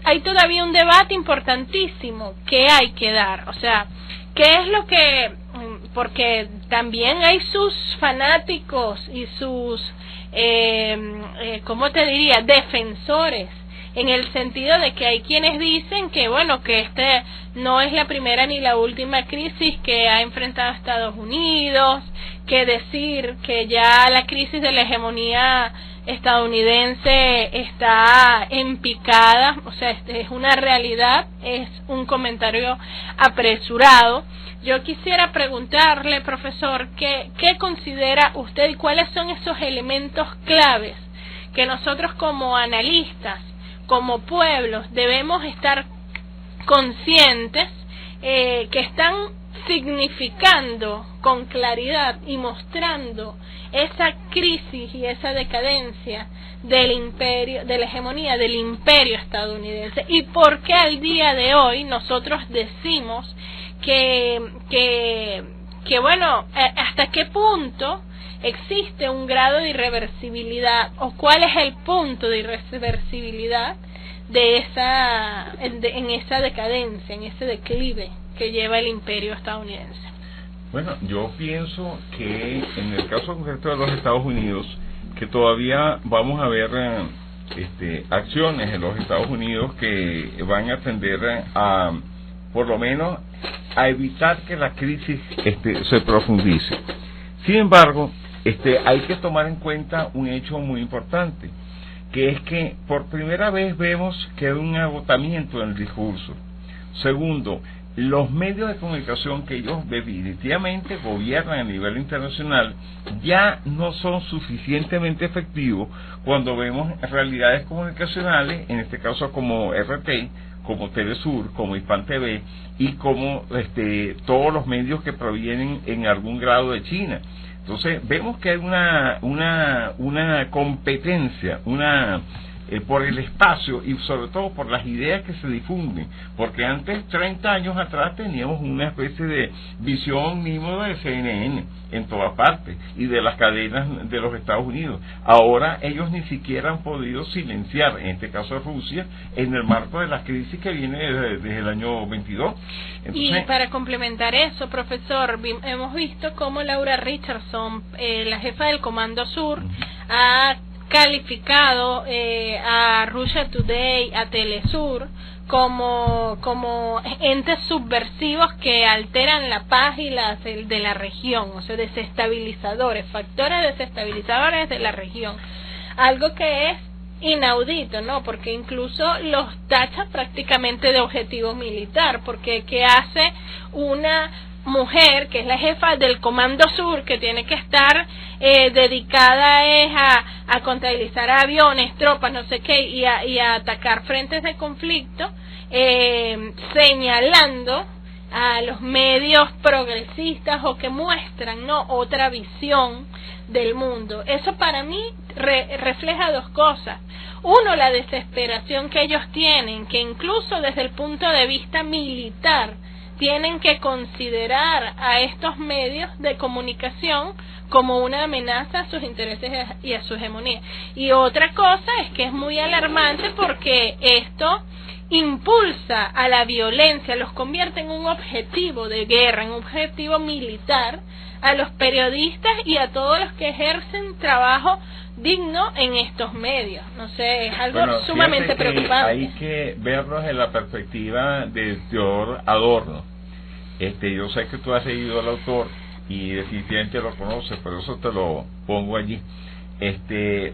hay todavía un debate importantísimo que hay que dar. O sea, ¿qué es lo que...? Porque también hay sus fanáticos y sus, ¿cómo te diría?, defensores, en el sentido de que hay quienes dicen que, bueno, que no es la primera ni la última crisis que ha enfrentado Estados Unidos, que decir que ya la crisis de la hegemonía estadounidense está en picada, o sea, es una realidad, es un comentario apresurado. Yo quisiera preguntarle, profesor, ¿qué considera usted y cuáles son esos elementos claves que nosotros como analistas, como pueblos, debemos estar conscientes que están significando con claridad y mostrando esa crisis y esa decadencia del imperio, de la hegemonía del imperio estadounidense? ¿Y por qué al día de hoy nosotros decimos que bueno, hasta qué punto existe un grado de irreversibilidad, o cuál es el punto de irreversibilidad en esa decadencia, en ese declive que lleva el imperio estadounidense? Bueno, yo pienso que en el caso concreto de los Estados Unidos, que todavía vamos a ver acciones en los Estados Unidos que van a tender a, por lo menos, a evitar que la crisis se profundice. Sin embargo, hay que tomar en cuenta un hecho muy importante, que es que por primera vez vemos que hay un agotamiento en el discurso. Segundo, los medios de comunicación que ellos definitivamente gobiernan a nivel internacional ya no son suficientemente efectivos cuando vemos realidades comunicacionales, en este caso como RT, como Telesur, como Hispan TV y como todos los medios que provienen en algún grado de China. Entonces vemos que hay una competencia, por el espacio y sobre todo por las ideas que se difunden, porque antes, 30 años atrás, teníamos una especie de visión mínima de CNN en todas partes y de las cadenas de los Estados Unidos. Ahora ellos ni siquiera han podido silenciar, en este caso Rusia, en el marco de la crisis que viene desde el año 22. Entonces, y para complementar eso, profesor, hemos visto cómo Laura Richardson, la jefa del Comando Sur, ha calificado a Russia Today, a Telesur, como entes subversivos que alteran la paz y de la región, o sea, desestabilizadores, factores desestabilizadores de la región. Algo que es inaudito, ¿no? Porque incluso los tacha prácticamente de objetivo militar, porque ¿qué hace una mujer que es la jefa del Comando Sur, que tiene que estar dedicada a contabilizar aviones, tropas, no sé qué, y a atacar frentes de conflicto, señalando a los medios progresistas o que muestran, ¿no?, otra visión del mundo? Eso para mí refleja dos cosas. Uno, la desesperación que ellos tienen, que incluso desde el punto de vista militar tienen que considerar a estos medios de comunicación como una amenaza a sus intereses y a su hegemonía. Y otra cosa es que es muy alarmante porque esto impulsa a la violencia, los convierte en un objetivo de guerra, en un objetivo militar, a los periodistas y a todos los que ejercen trabajo digno en estos medios. No sé, es algo sumamente preocupante. Hay que verlos en la perspectiva del Theodor Adorno. Yo sé que tú has seguido al autor y definitivamente lo conoces, por eso te lo pongo allí.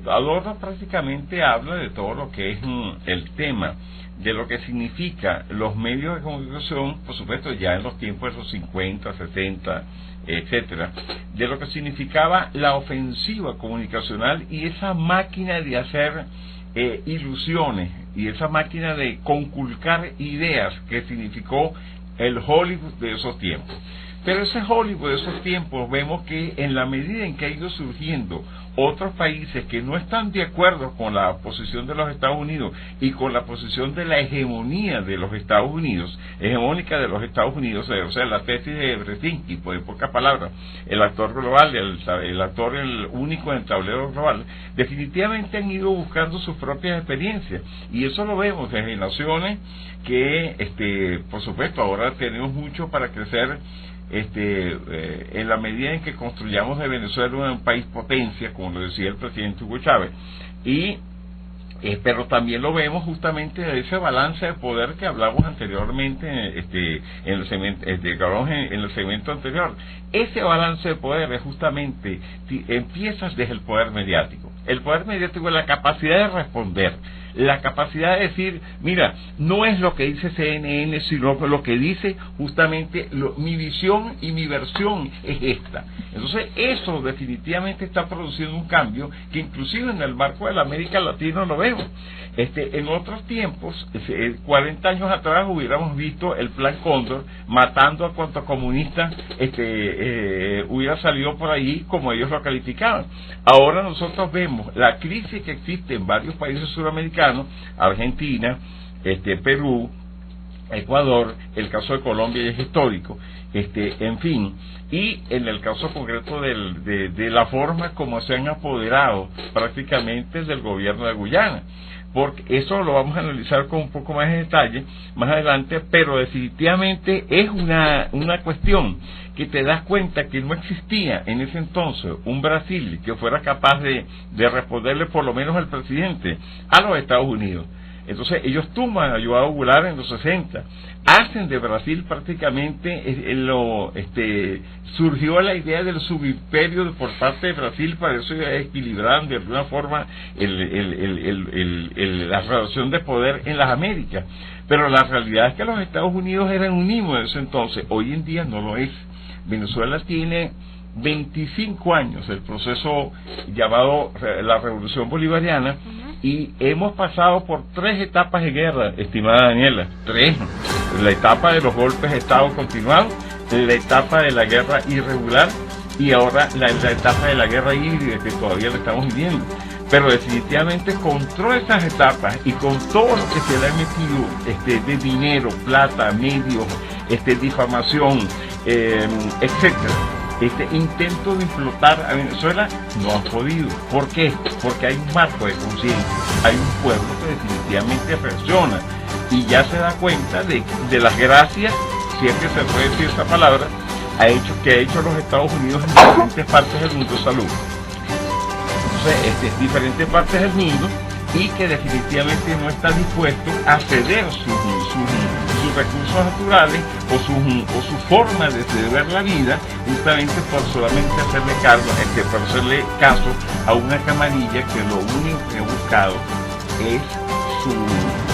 Adorno prácticamente habla de todo lo que es el tema, de lo que significa los medios de comunicación, por supuesto ya en los tiempos de los 50, 60, etcétera, de lo que significaba la ofensiva comunicacional y esa máquina de hacer ilusiones y esa máquina de conculcar ideas que significó el Hollywood de esos tiempos. Pero ese Hollywood de esos tiempos vemos que en la medida en que ha ido surgiendo otros países que no están de acuerdo con la posición de los Estados Unidos y con la posición de la hegemonía de los Estados Unidos, hegemónica de los Estados Unidos, o sea, la tesis de Brzezinski, por en pocas palabras, el actor global, el actor el único en el tablero global, definitivamente han ido buscando sus propias experiencias, y eso lo vemos desde naciones que, por supuesto, ahora tenemos mucho para crecer. En la medida en que construyamos de Venezuela un país potencia, como lo decía el presidente Hugo Chávez, pero también lo vemos justamente de ese balance de poder que hablamos anteriormente en el segmento anterior. Ese balance de poder es justamente, empiezas desde el poder mediático. El poder mediático es la capacidad de responder, la capacidad de decir, mira, no es lo que dice CNN, sino lo que dice justamente mi visión y mi versión es esta. Entonces eso definitivamente está produciendo un cambio que inclusive en el marco de la América Latina lo vemos. En otros tiempos, 40 años atrás hubiéramos visto el Plan Cóndor matando a cuanto comunista hubiera salido por ahí como ellos lo calificaban. Ahora nosotros vemos la crisis que existe en varios países suramericanos, Argentina, Perú, Ecuador, el caso de Colombia es histórico, en fin, y en el caso concreto de la forma como se han apoderado prácticamente del gobierno de Guyana, porque eso lo vamos a analizar con un poco más de detalle más adelante, pero definitivamente es una cuestión que te das cuenta que no existía en ese entonces un Brasil que fuera capaz de responderle por lo menos al presidente a los Estados Unidos. Entonces ellos tumban a João Goulart en los 60, hacen de Brasil prácticamente surgió la idea del subimperio por parte de Brasil, para eso equilibraron de alguna forma la relación de poder en las Américas, pero la realidad es que los Estados Unidos eran unimos en ese entonces, hoy en día no lo es. Venezuela tiene 25 años el proceso llamado la Revolución Bolivariana, y hemos pasado por 3 etapas de guerra, estimada Daniela, 3. La etapa de los golpes de Estado continuados, la etapa de la guerra irregular y ahora la etapa de la guerra híbrida que todavía la estamos viviendo. Pero definitivamente con todas esas etapas y con todo lo que se le ha metido de dinero, plata, medios, difamación, etcétera, intento de implotar a Venezuela no han podido. ¿Por qué? Porque hay un marco de conciencia, hay un pueblo que definitivamente reacciona y ya se da cuenta de las gracias, si es que se puede decir esta palabra, que ha hecho los Estados Unidos en diferentes partes del mundo. Salud. Entonces, diferentes partes del mundo, y que definitivamente no está dispuesto a ceder sus recursos naturales o su forma de ver la vida, justamente por solamente hacerle caso a una camarilla que lo único que ha buscado es su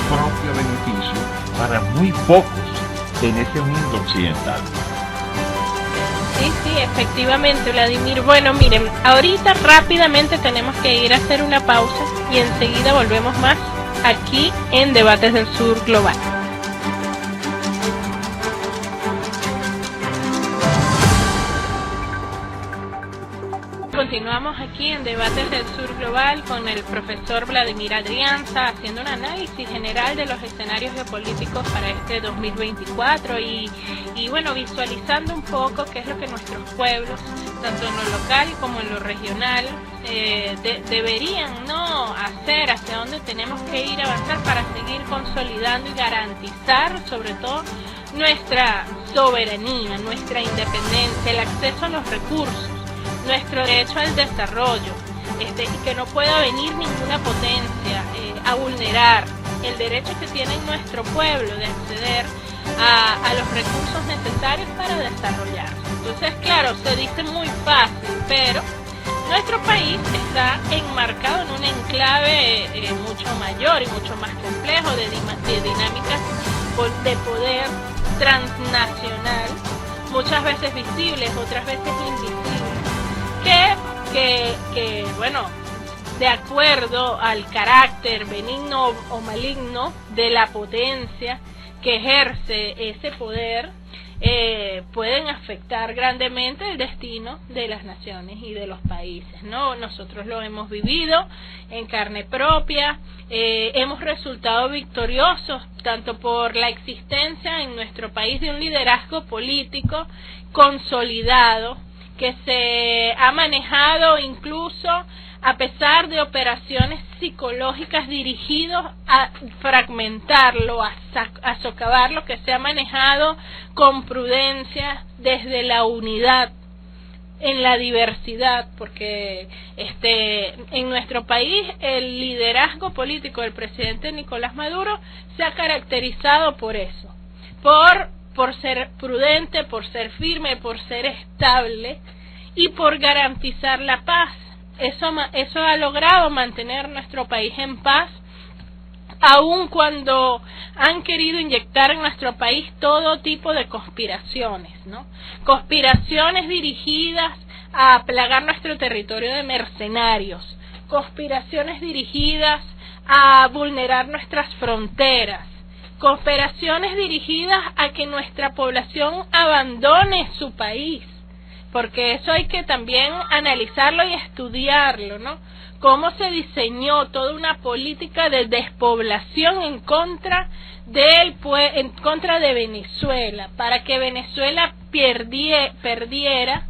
propio beneficio para muy pocos en ese mundo occidental. Sí, efectivamente, Vladimir. Bueno, miren, ahorita rápidamente tenemos que ir a hacer una pausa y enseguida volvemos más aquí en Debates del Sur Global. continuamos aquí en Debates del Sur Global con el profesor Vladimir Adrianza haciendo un análisis general de los escenarios geopolíticos para este 2024 y bueno, visualizando un poco qué es lo que nuestros pueblos, tanto en lo local como en lo regional, deberían hacer, hacia dónde tenemos que ir a avanzar para seguir consolidando y garantizar sobre todo nuestra soberanía, nuestra independencia, el acceso a los recursos, nuestro derecho al desarrollo, y que no pueda venir ninguna potencia a vulnerar el derecho que tiene nuestro pueblo de acceder a los recursos necesarios para desarrollarse. Entonces, claro, se dice muy fácil, pero nuestro país está enmarcado en un enclave mucho mayor y mucho más complejo de dinámicas de poder transnacional, muchas veces visibles, otras veces invisibles, que bueno, de acuerdo al carácter benigno o maligno de la potencia que ejerce ese poder, pueden afectar grandemente el destino de las naciones y de los países, ¿no? Nosotros lo hemos vivido en carne propia, hemos resultado victoriosos tanto por la existencia en nuestro país de un liderazgo político consolidado que se ha manejado incluso a pesar de operaciones psicológicas dirigidas a fragmentarlo, a socavarlo, que se ha manejado con prudencia desde la unidad en la diversidad, porque en nuestro país el liderazgo político del presidente Nicolás Maduro se ha caracterizado por eso, por ser prudente, por ser firme, por ser estable y por garantizar la paz. Eso ha logrado mantener nuestro país en paz, aun cuando han querido inyectar en nuestro país todo tipo de conspiraciones, ¿no? Conspiraciones dirigidas a plagar nuestro territorio de mercenarios, conspiraciones dirigidas a vulnerar nuestras fronteras, conspiraciones dirigidas a que nuestra población abandone su país, porque eso hay que también analizarlo y estudiarlo, ¿no? Cómo se diseñó toda una política de despoblación en contra de Venezuela, para que Venezuela perdiera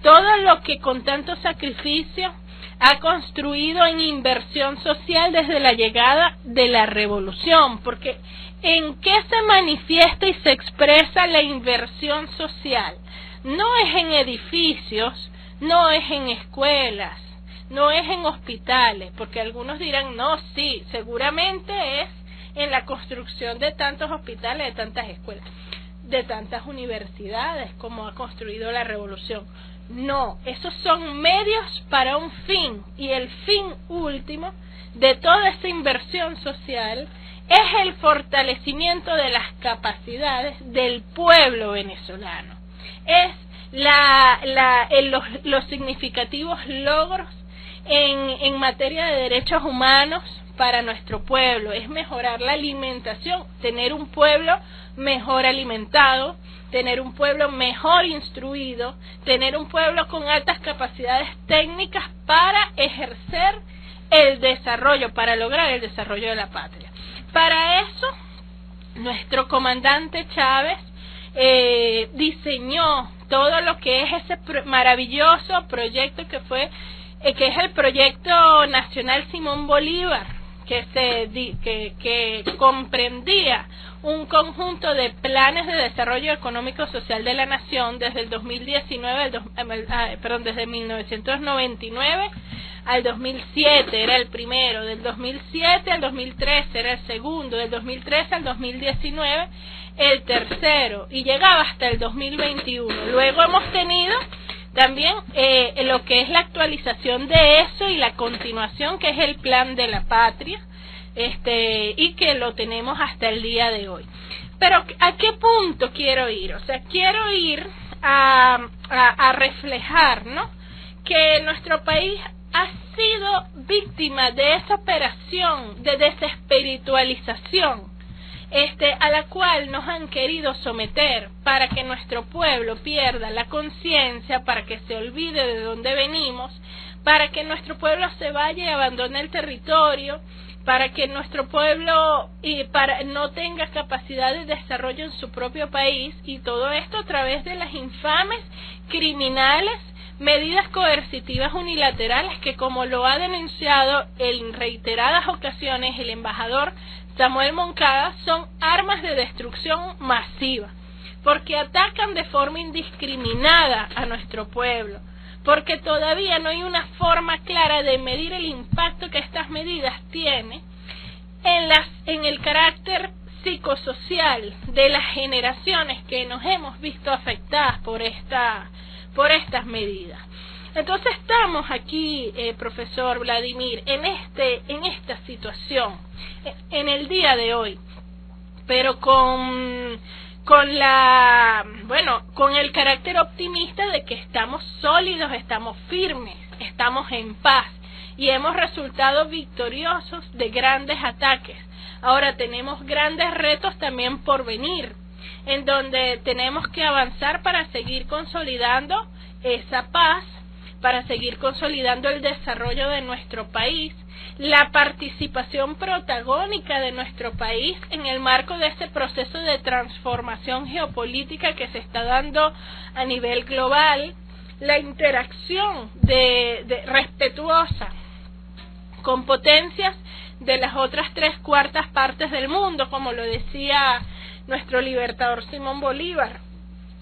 todo lo que con tanto sacrificio ha construido en inversión social desde la llegada de la revolución, porque ¿en qué se manifiesta y se expresa la inversión social? No es en edificios, no es en escuelas, no es en hospitales, porque algunos dirán, no, sí, seguramente es en la construcción de tantos hospitales, de tantas escuelas, de tantas universidades como ha construido la revolución. No, esos son medios para un fin, y el fin último de toda esa inversión social es el fortalecimiento de las capacidades del pueblo venezolano. Es los significativos logros en materia de derechos humanos para nuestro pueblo, es mejorar la alimentación, tener un pueblo mejor alimentado, tener un pueblo mejor instruido, tener un pueblo con altas capacidades técnicas para ejercer el desarrollo, para lograr el desarrollo de la patria. Para eso, nuestro comandante Chávez diseñó todo lo que es ese maravilloso proyecto que es el proyecto nacional Simón Bolívar, que comprendía un conjunto de planes de desarrollo económico social de la nación desde el 2019, desde 1999 al 2007 era el primero, del 2007 al 2013 era el segundo, del 2013 al 2019 el tercero, y llegaba hasta el 2021. Luego hemos tenido también lo que es la actualización de eso y la continuación, que es el plan de la patria, y que lo tenemos hasta el día de hoy. Pero ¿a qué punto quiero ir? O sea, quiero ir a reflejar, ¿no?, que nuestro país ha sido víctima de esa operación de desespiritualización a la cual nos han querido someter para que nuestro pueblo pierda la conciencia, para que se olvide de dónde venimos, para que nuestro pueblo se vaya y abandone el territorio, para que nuestro pueblo no tenga capacidad de desarrollo en su propio país, y todo esto a través de las infames, criminales, medidas coercitivas unilaterales que, como lo ha denunciado en reiteradas ocasiones el embajador Samuel Moncada, son armas de destrucción masiva, porque atacan de forma indiscriminada a nuestro pueblo, porque todavía no hay una forma clara de medir el impacto que estas medidas tienen en el carácter psicosocial de las generaciones que nos hemos visto afectadas por estas medidas. Entonces estamos aquí, profesor Vladimir, en esta situación, en el día de hoy, pero con el carácter optimista de que estamos sólidos, estamos firmes, estamos en paz y hemos resultado victoriosos de grandes ataques. Ahora tenemos grandes retos también por venir, en donde tenemos que avanzar para seguir consolidando esa paz, para seguir consolidando el desarrollo de nuestro país, la participación protagónica de nuestro país en el marco de ese proceso de transformación geopolítica que se está dando a nivel global, la interacción respetuosa con potencias de las otras 3/4 partes del mundo, como lo decía nuestro libertador Simón Bolívar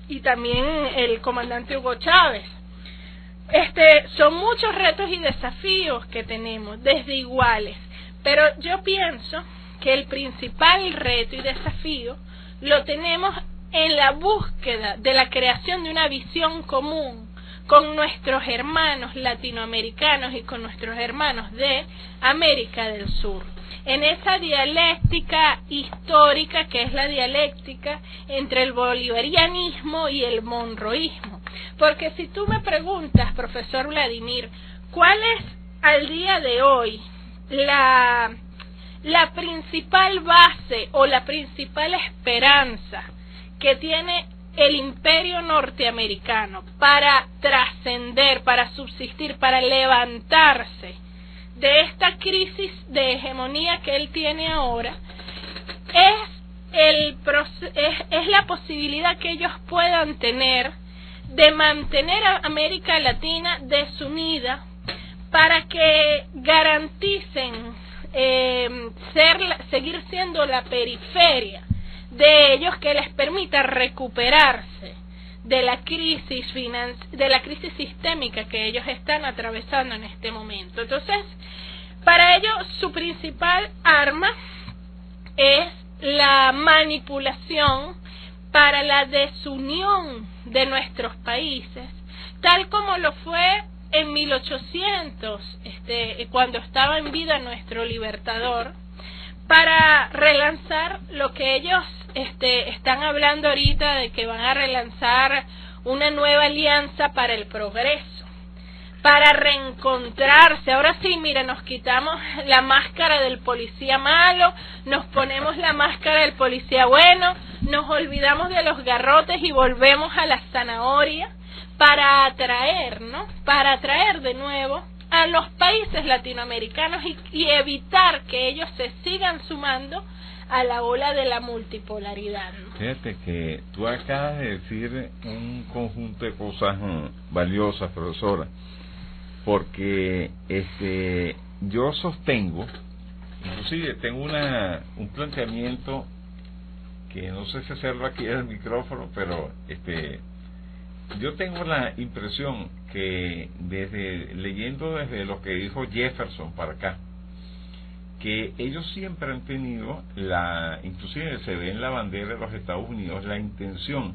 y también el comandante Hugo Chávez. Son muchos retos y desafíos que tenemos, desde iguales, pero yo pienso que el principal reto y desafío lo tenemos en la búsqueda de la creación de una visión común con nuestros hermanos latinoamericanos y con nuestros hermanos de América del Sur, en esa dialéctica histórica que es la dialéctica entre el bolivarianismo y el monroísmo. Porque si tú me preguntas, profesor Vladimir, ¿cuál es al día de hoy la principal base o la principal esperanza que tiene el imperio norteamericano para trascender, para subsistir, para levantarse de esta crisis de hegemonía que él tiene ahora? Es la posibilidad que ellos puedan tener de mantener a América Latina desunida para que garanticen seguir siendo la periferia de ellos, que les permita recuperarse de la crisis sistémica que ellos están atravesando en este momento. Entonces, para ellos su principal arma es la manipulación para la desunión de nuestros países, tal como lo fue en 1800, cuando estaba en vida nuestro libertador, para relanzar lo que ellos están hablando ahorita de que van a relanzar una nueva alianza para el progreso, para reencontrarse. Ahora sí, mira, nos quitamos la máscara del policía malo, nos ponemos la máscara del policía bueno, nos olvidamos de los garrotes y volvemos a la zanahoria para atraer, ¿no? Para atraer de nuevo a los países latinoamericanos y evitar que ellos se sigan sumando a la ola de la multipolaridad, ¿no? Fíjate que tú acabas de decir un conjunto de cosas valiosas, profesora, porque yo sostengo, inclusive tengo un planteamiento que no sé si hacerlo aquí en el micrófono, pero yo tengo la impresión que leyendo desde lo que dijo Jefferson para acá, que ellos siempre han tenido inclusive se ve en la bandera de los Estados Unidos, la intención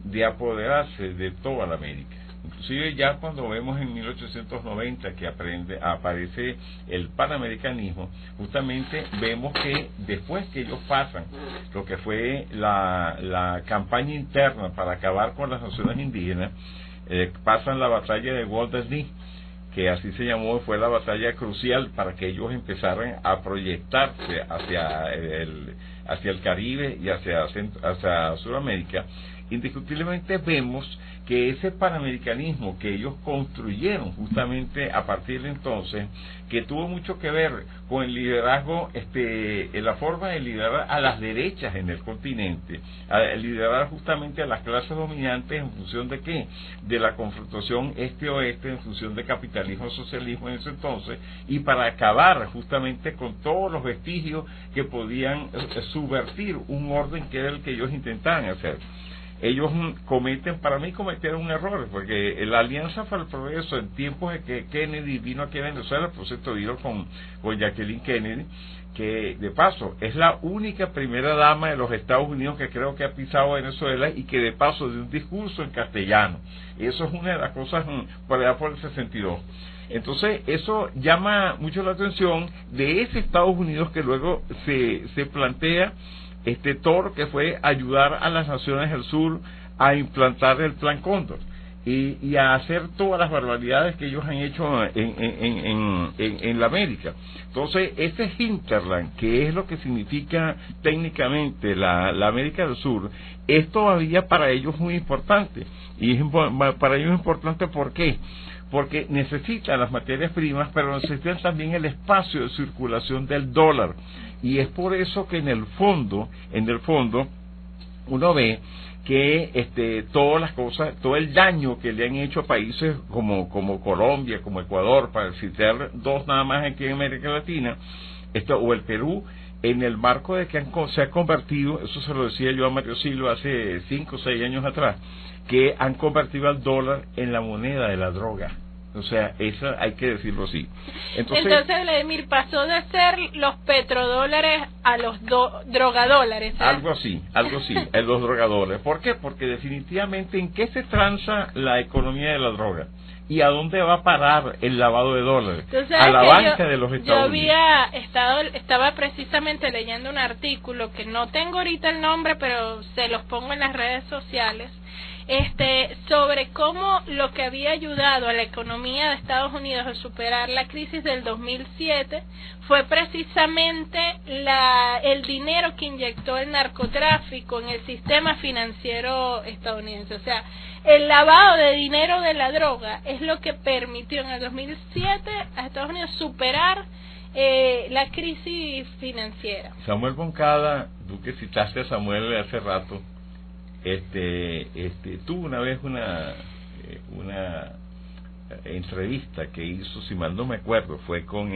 de apoderarse de toda la América. Inclusive ya cuando vemos en 1890 que aparece el panamericanismo, justamente vemos que después que ellos pasan lo que fue la campaña interna para acabar con las naciones indígenas, pasan la batalla de Wounded Knee, que así se llamó, fue la batalla crucial para que ellos empezaran a proyectarse hacia el Caribe y hacia Sudamérica. Indiscutiblemente vemos que ese panamericanismo que ellos construyeron justamente a partir de entonces, que tuvo mucho que ver con el liderazgo, en la forma de liderar a las derechas en el continente, a liderar justamente a las clases dominantes en función de ¿qué? De la confrontación este-oeste en función de capitalismo-socialismo en ese entonces, y para acabar justamente con todos los vestigios que podían subvertir un orden que era el que ellos intentaban hacer. Ellos cometieron un error, porque la Alianza para el Progreso, en tiempos de que Kennedy vino aquí a Venezuela, por cierto, vino con Jacqueline Kennedy, que de paso es la única primera dama de los Estados Unidos que creo que ha pisado Venezuela, y que de paso de un discurso en castellano. Eso es una de las cosas por allá por el 62. Entonces eso llama mucho la atención de ese Estados Unidos que luego se plantea todo lo que fue ayudar a las naciones del sur a implantar el Plan Cóndor y a hacer todas las barbaridades que ellos han hecho en la América. Entonces ese hinterland, que es lo que significa técnicamente la América del Sur, es todavía para ellos muy importante, y para ellos es importante. ¿Por qué? Porque necesitan las materias primas, pero necesitan también el espacio de circulación del dólar, y es por eso que en el fondo uno ve que todas las cosas, todo el daño que le han hecho a países como Colombia, como Ecuador, para citar dos nada más aquí en América Latina, o el Perú, en el marco de que se ha convertido, eso se lo decía yo a Mario Silva hace 5 o 6 años atrás, que han convertido al dólar en la moneda de la droga. O sea, eso hay que decirlo así. Entonces, Vladimir, pasó de ser los petrodólares a los drogadólares, ¿eh? Algo así, los drogadólares. ¿Por qué? Porque definitivamente, ¿en qué se transa la economía de la droga? ¿Y a dónde va a parar el lavado de dólares? A la banca de los Estados Unidos. Estaba precisamente leyendo un artículo que no tengo ahorita el nombre, pero se los pongo en las redes sociales, sobre cómo lo que había ayudado a la economía de Estados Unidos a superar la crisis del 2007 fue precisamente el dinero que inyectó el narcotráfico en el sistema financiero estadounidense. O sea, el lavado de dinero de la droga es lo que permitió en el 2007 a Estados Unidos superar la crisis financiera. Samuel Moncada, tú que citaste a Samuel hace rato, tuvo una vez una entrevista que hizo, si mal no me acuerdo, fue con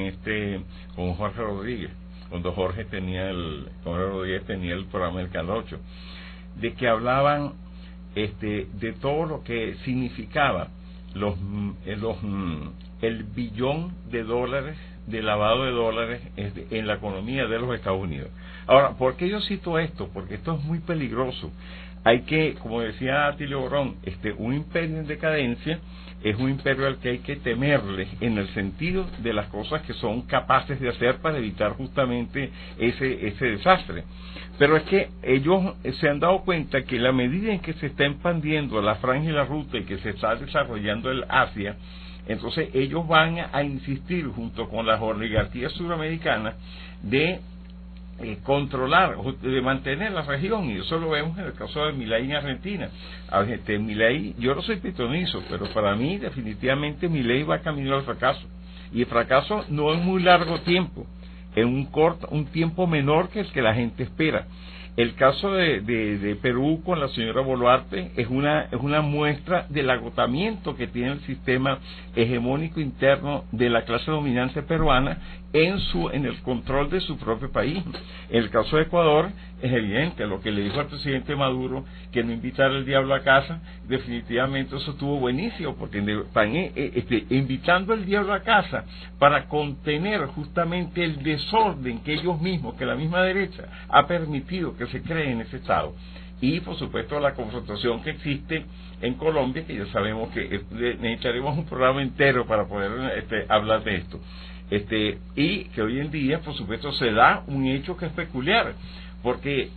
Jorge Rodríguez, cuando Jorge Rodríguez tenía el programa del Canal 8, de que hablaban de todo lo que significaba el billón de dólares de lavado de dólares en la economía de los Estados Unidos. Ahora, ¿por qué yo cito esto? Porque esto es muy peligroso. Hay que, como decía Atilio Borón, un imperio en decadencia es un imperio al que hay que temerle en el sentido de las cosas que son capaces de hacer para evitar justamente ese desastre. Pero es que ellos se han dado cuenta que la medida en que se está expandiendo la franja y la ruta y que se está desarrollando el Asia, entonces ellos van a insistir junto con las oligarquías suramericanas de controlar, de mantener la región, y eso lo vemos en el caso de Milei en Argentina. Milei, yo no soy pitonizo, pero para mí definitivamente Milei va camino al fracaso, y el fracaso no en muy largo tiempo, en un tiempo menor que el que la gente espera. El caso de Perú con la señora Boluarte es una muestra del agotamiento que tiene el sistema hegemónico interno de la clase dominante peruana en el control de su propio país. El caso de Ecuador es evidente, lo que le dijo al presidente Maduro, que no invitara el diablo a casa, definitivamente eso estuvo buenísimo, porque están invitando el diablo a casa para contener justamente el desorden que ellos mismos, que la misma derecha ha permitido que se cree en ese estado. Y por supuesto la confrontación que existe en Colombia, que ya sabemos que necesitaremos un programa entero para poder hablar de esto, y que hoy en día por supuesto se da un hecho que es peculiar, porque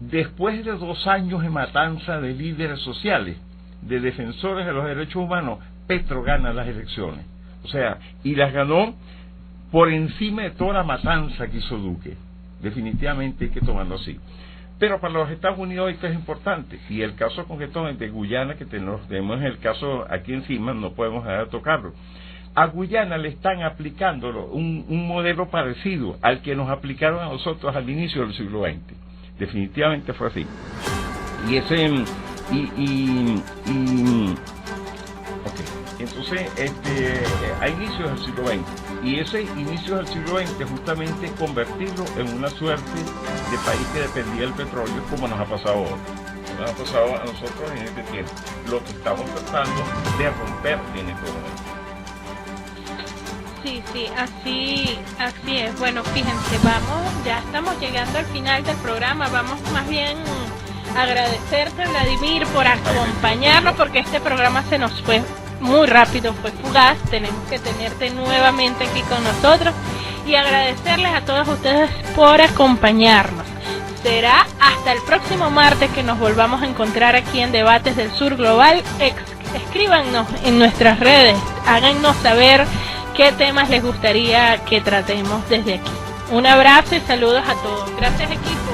después de 2 años de matanza de líderes sociales, de defensores de los derechos humanos, Petro gana las elecciones. O sea, y las ganó por encima de toda la matanza que hizo Duque. Definitivamente hay que tomarlo así. Pero para los Estados Unidos esto es importante, y el caso concreto de Guyana, que tenemos el caso aquí encima, no podemos dejar de tocarlo. A Guyana le están aplicando un modelo parecido al que nos aplicaron a nosotros al inicio del siglo XX. Definitivamente fue así. Y ese entonces a inicios del siglo XX, y ese inicio del siglo XX justamente convertirlo en una suerte de país que dependía del petróleo, como nos ha pasado ahora. Nos ha pasado a nosotros en este tiempo, lo que estamos tratando de romper en este momento. Sí, así es. Bueno, fíjense, ya estamos llegando al final del programa. Vamos más bien a agradecerte, Vladimir, por acompañarnos, porque este programa se nos fue muy rápido, fue fugaz. Tenemos que tenerte nuevamente aquí con nosotros y agradecerles a todos ustedes por acompañarnos. Será hasta el próximo martes que nos volvamos a encontrar aquí en Debates del Sur Global. Escríbanos en nuestras redes, háganos saber qué temas les gustaría que tratemos desde aquí. Un abrazo y saludos a todos. Gracias, equipo.